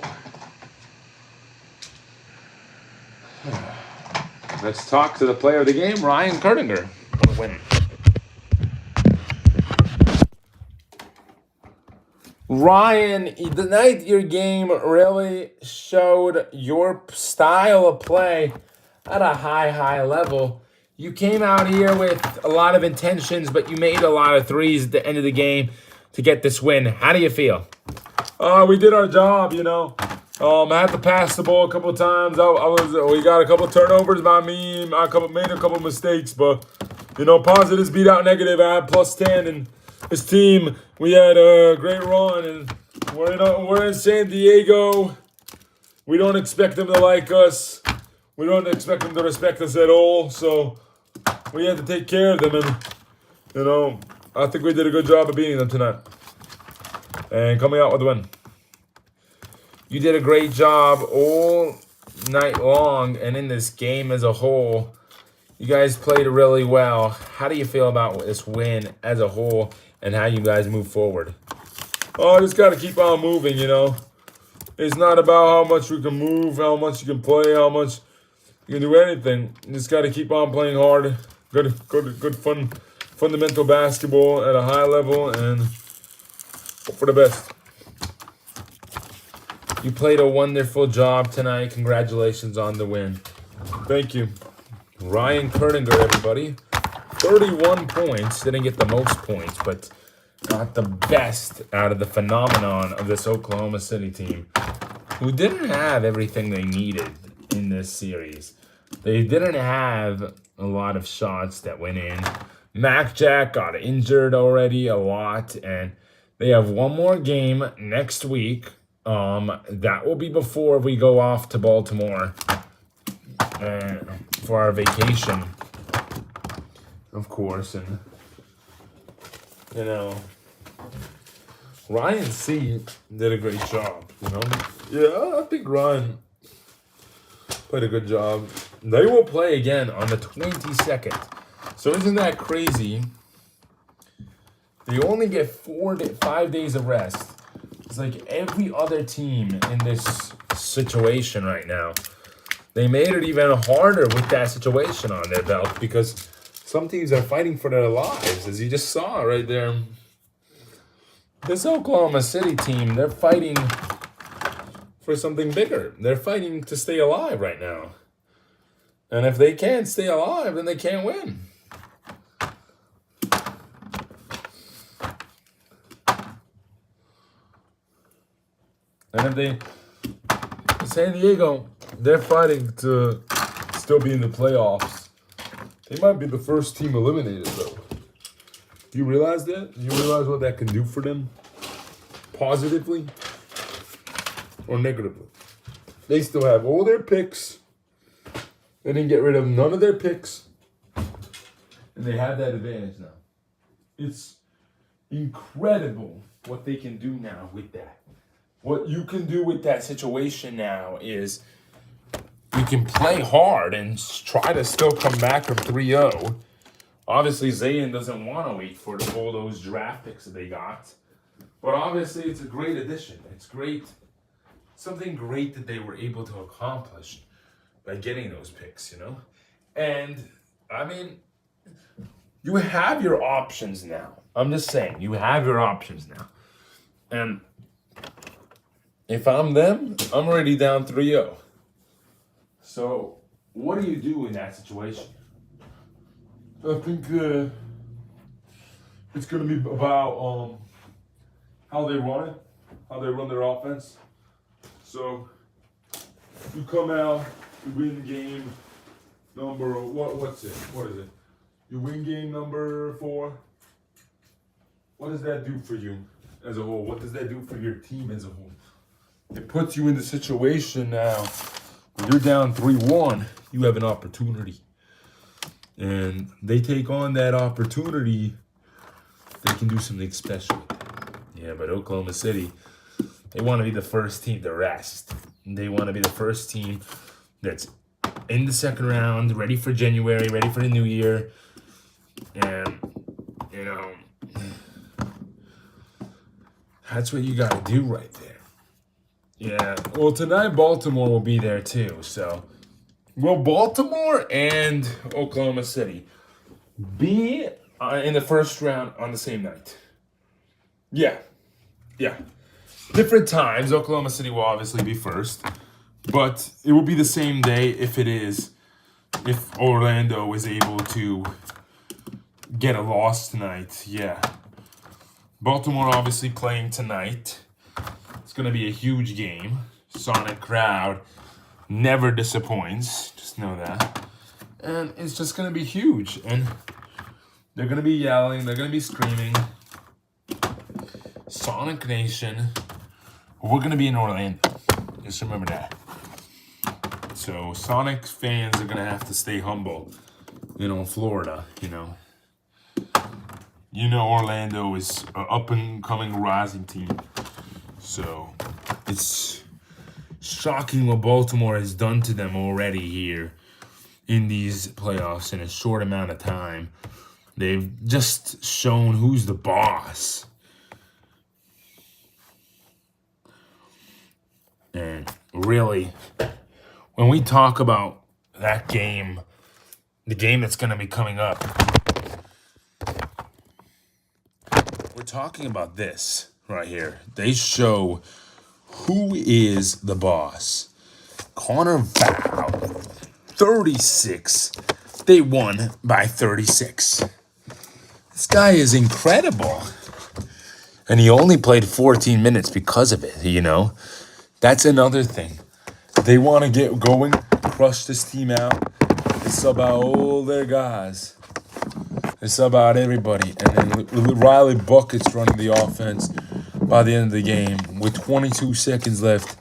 let's talk to the player of the game, Ryan Kerdinger. Win. Ryan, the night your game really showed your style of play at a high level. You came out here with a lot of intentions, but you made a lot of threes at the end of the game to get this win. How do you feel? We did our job, you know. I had to pass the ball a couple of times. We got a couple of turnovers by me. Made a couple of mistakes, but you know, positives beat out negative. I had +10, and this team, we had a great run, and we're in San Diego. We don't expect them to like us. We don't expect them to respect us at all. So we had to take care of them, and you know, I think we did a good job of beating them tonight and coming out with the win. You did a great job all night long, and in this game as a whole, you guys played really well. How do you feel about this win as a whole and how you guys move forward? Oh, just got to keep on moving, you know. It's not about how much we can move, how much you can play, how much you can do anything. You just got to keep on playing hard. Good fun, fundamental basketball at a high level, and hope for the best. You played a wonderful job tonight. Congratulations on the win. Thank you. Ryan Kerdinger, everybody. 31 points. Didn't get the most points, but got the best out of the phenomenon of this Oklahoma City team, who didn't have everything they needed in this series. They didn't have a lot of shots that went in. Mac Jack got injured already a lot, and they have one more game next week. That will be before we go off to Baltimore for our vacation, of course. And you know, Ryan C did a great job. You know, yeah, I think Ryan played a good job. They will play again on the 22nd. So isn't that crazy? They only get 5 days of rest. It's like every other team in this situation right now. They made it even harder with that situation on their belt because some teams are fighting for their lives, as you just saw right there. This Oklahoma City team, they're fighting for something bigger. They're fighting to stay alive right now. And if they can't stay alive, then they can't win. And if San Diego, they're fighting to still be in the playoffs. They might be the first team eliminated, though. Do you realize that? Do you realize what that can do for them? Positively or negatively? They still have all their picks. They didn't get rid of none of their picks. And they have that advantage now. It's incredible what they can do now with that. What you can do with that situation now is you can play hard and try to still come back from 3-0. Obviously, Zayn doesn't want to wait for all those draft picks that they got. But obviously, it's a great addition. It's great. Something great that they were able to accomplish by getting those picks, you know? And, I mean, you have your options now. I'm just saying, you have your options now. And if I'm them, I'm already down 3-0. So, what do you do in that situation? I think it's going to be about how they run it, how they run their offense. So, you come out, you win game number, what's it? What is it? You win game number 4. What does that do for you as a whole? What does that do for your team as a whole? It puts you in the situation now when you're down 3-1, you have an opportunity. And they take on that opportunity, they can do something special with it. Yeah, but Oklahoma City, They want to be the first team to rest. They want to be the first team that's in the second round, ready for January, ready for the new year. And, you know, that's what you got to do right there. Yeah. Well, tonight Baltimore will be there too. So, will Baltimore and Oklahoma City be in the first round on the same night? Yeah. Yeah. Different times. Oklahoma City will obviously be first. But it will be the same day if Orlando is able to get a loss tonight. Yeah. Baltimore obviously playing tonight. It's going to be a huge game. Sonic crowd never disappoints. Just know that. And it's just going to be huge. And they're going to be yelling. They're going to be screaming. Sonic Nation. We're going to be in Orlando. Just remember that. So Sonic fans are going to have to stay humble. Florida, Orlando is an up-and-coming rising team. So it's shocking what Baltimore has done to them already here in these playoffs in a short amount of time. They've just shown who's the boss. And really, when we talk about that game, the game that's going to be coming up, we're talking about this right here. They show who is the boss. Connor Val, 36. They won by 36. This guy is incredible. And he only played 14 minutes because of it, That's another thing. They want to get going, crush this team out. They sub out all their guys. They sub out everybody. And then Riley Buckets running the offense by the end of the game. With 22 seconds left,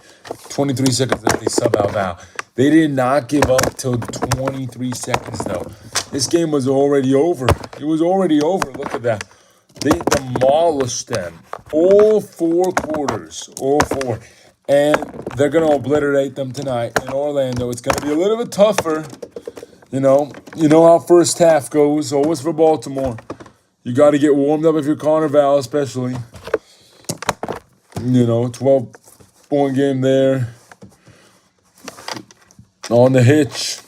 23 seconds left, they sub out Val. They did not give up till 23 seconds, though. This game was already over. It was already over. Look at that. They demolished them. All 4 quarters. All 4. And they're going to obliterate them tonight in Orlando. It's going to be a little bit tougher. You know how first half goes. Always for Baltimore. You got to get warmed up if you're Connor Val, especially. 12-point game there. On the hitch.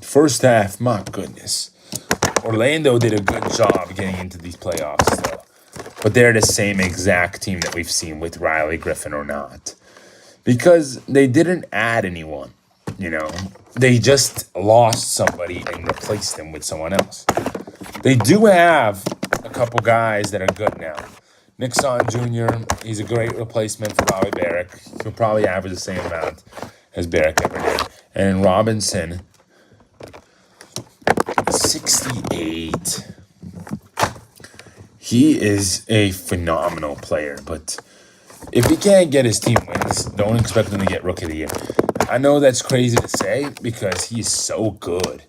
First half, my goodness. Orlando did a good job getting into these playoffs, though. But they're the same exact team that we've seen with Riley Griffin or not. Because they didn't add anyone, They just lost somebody and replaced them with someone else. They do have a couple guys that are good now. Nixon Jr., he's a great replacement for Robbie Barrick. He'll probably average the same amount as Barrick ever did. And Robinson, 68. He is a phenomenal player, but if he can't get his team wins, don't expect him to get Rookie of the Year. I know that's crazy to say because he's so good.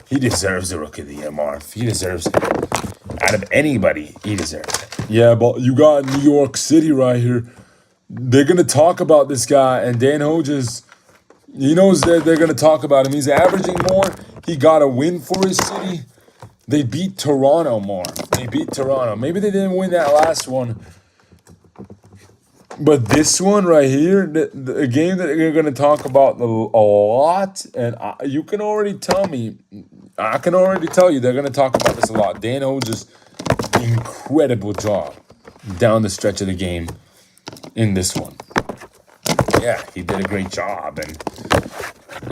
He deserves the Rookie of the Year, Marv. He deserves it. Out of anybody, he deserves it. Yeah, but you got New York City right here. They're going to talk about this guy, and Dan Hodges, he knows that they're going to talk about him. He's averaging more. He got a win for his city. They beat Toronto more. They beat Toronto. Maybe they didn't win that last one. But this one right here, the game that you're going to talk about a lot, and you can already tell me, I can already tell you they're going to talk about this a lot. Dan Hodges, incredible job down the stretch of the game in this one. Yeah, he did a great job. And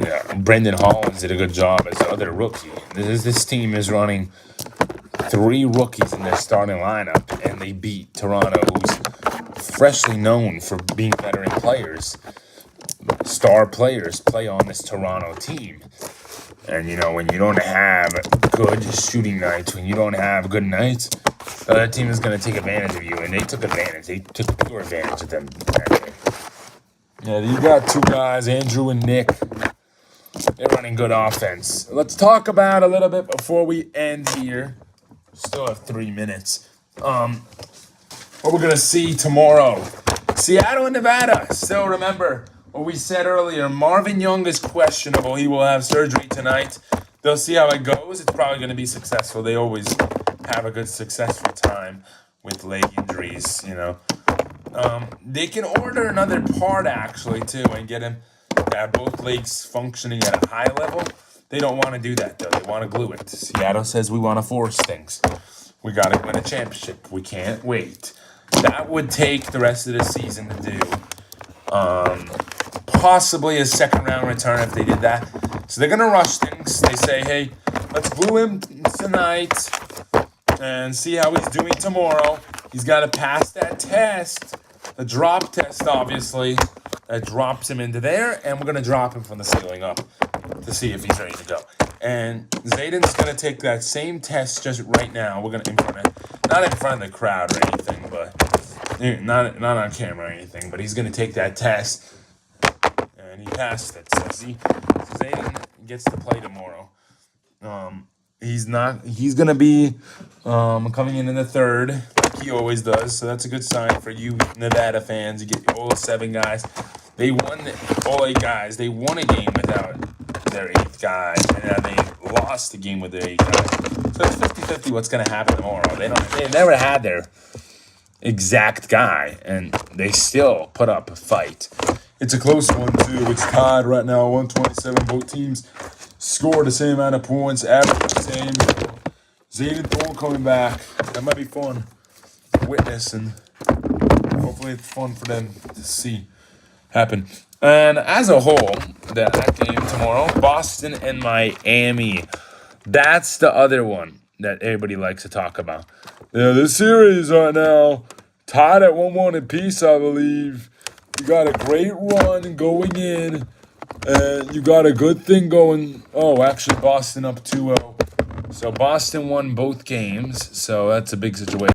yeah, Brendan Hollins did a good job as the other rookie. This team is running 3 rookies in their starting lineup, and they beat Toronto, who's freshly known for being veteran players. Star players play on this Toronto team. And, when you don't have good shooting nights, when you don't have good nights, the other team is going to take advantage of you. And they took advantage. They took pure advantage of them that day. Yeah, you got 2 guys, Andrew and Nick. They're running good offense. Let's talk about a little bit before we end here. Still have 3 minutes. What we're going to see tomorrow. Seattle and Nevada. Still remember what we said earlier. Marvin Young is questionable. He will have surgery tonight. They'll see how it goes. It's probably going to be successful. They always have a good successful time with leg injuries, you know. They can order another part actually too and get him to have both legs functioning at a high level. They don't want to do that though. They want to glue it. Seattle says we want to force things. We got to win a championship. We can't wait. That would take the rest of the season to do. Possibly a second round return if they did that. So they're gonna rush things. They say, hey, let's glue him tonight and see how he's doing tomorrow. He's got to pass that test, the drop test, obviously. That drops him into there, and we're gonna drop him from the ceiling up to see if he's ready to go. And Zayden's gonna take that same test just right now. We're gonna not in front of the crowd or anything, but not on camera or anything. But he's gonna take that test, and he passed it. So Zayden gets to play tomorrow. He's gonna be coming in the third, like he always does. So that's a good sign for you Nevada fans. You get all 7 guys. They won all 8 guys. They won a game without their 8th guy, and then they lost the game with their 8th guy. So it's 50-50 what's gonna happen tomorrow. They never had their exact guy, and they still put up a fight. It's a close one too. It's tied right now, 127. Both teams score the same amount of points, average the same. Zayden Thorne coming back. That might be fun to witness, and hopefully it's fun for them to see happen. And as a whole, that game tomorrow, Boston and Miami. That's the other one that everybody likes to talk about. Yeah, this series right now, tied at 1-1 apiece, I believe. You got a great run going in, and you got a good thing going. Oh, actually, Boston up 2-0. So Boston won both games, so that's a big situation.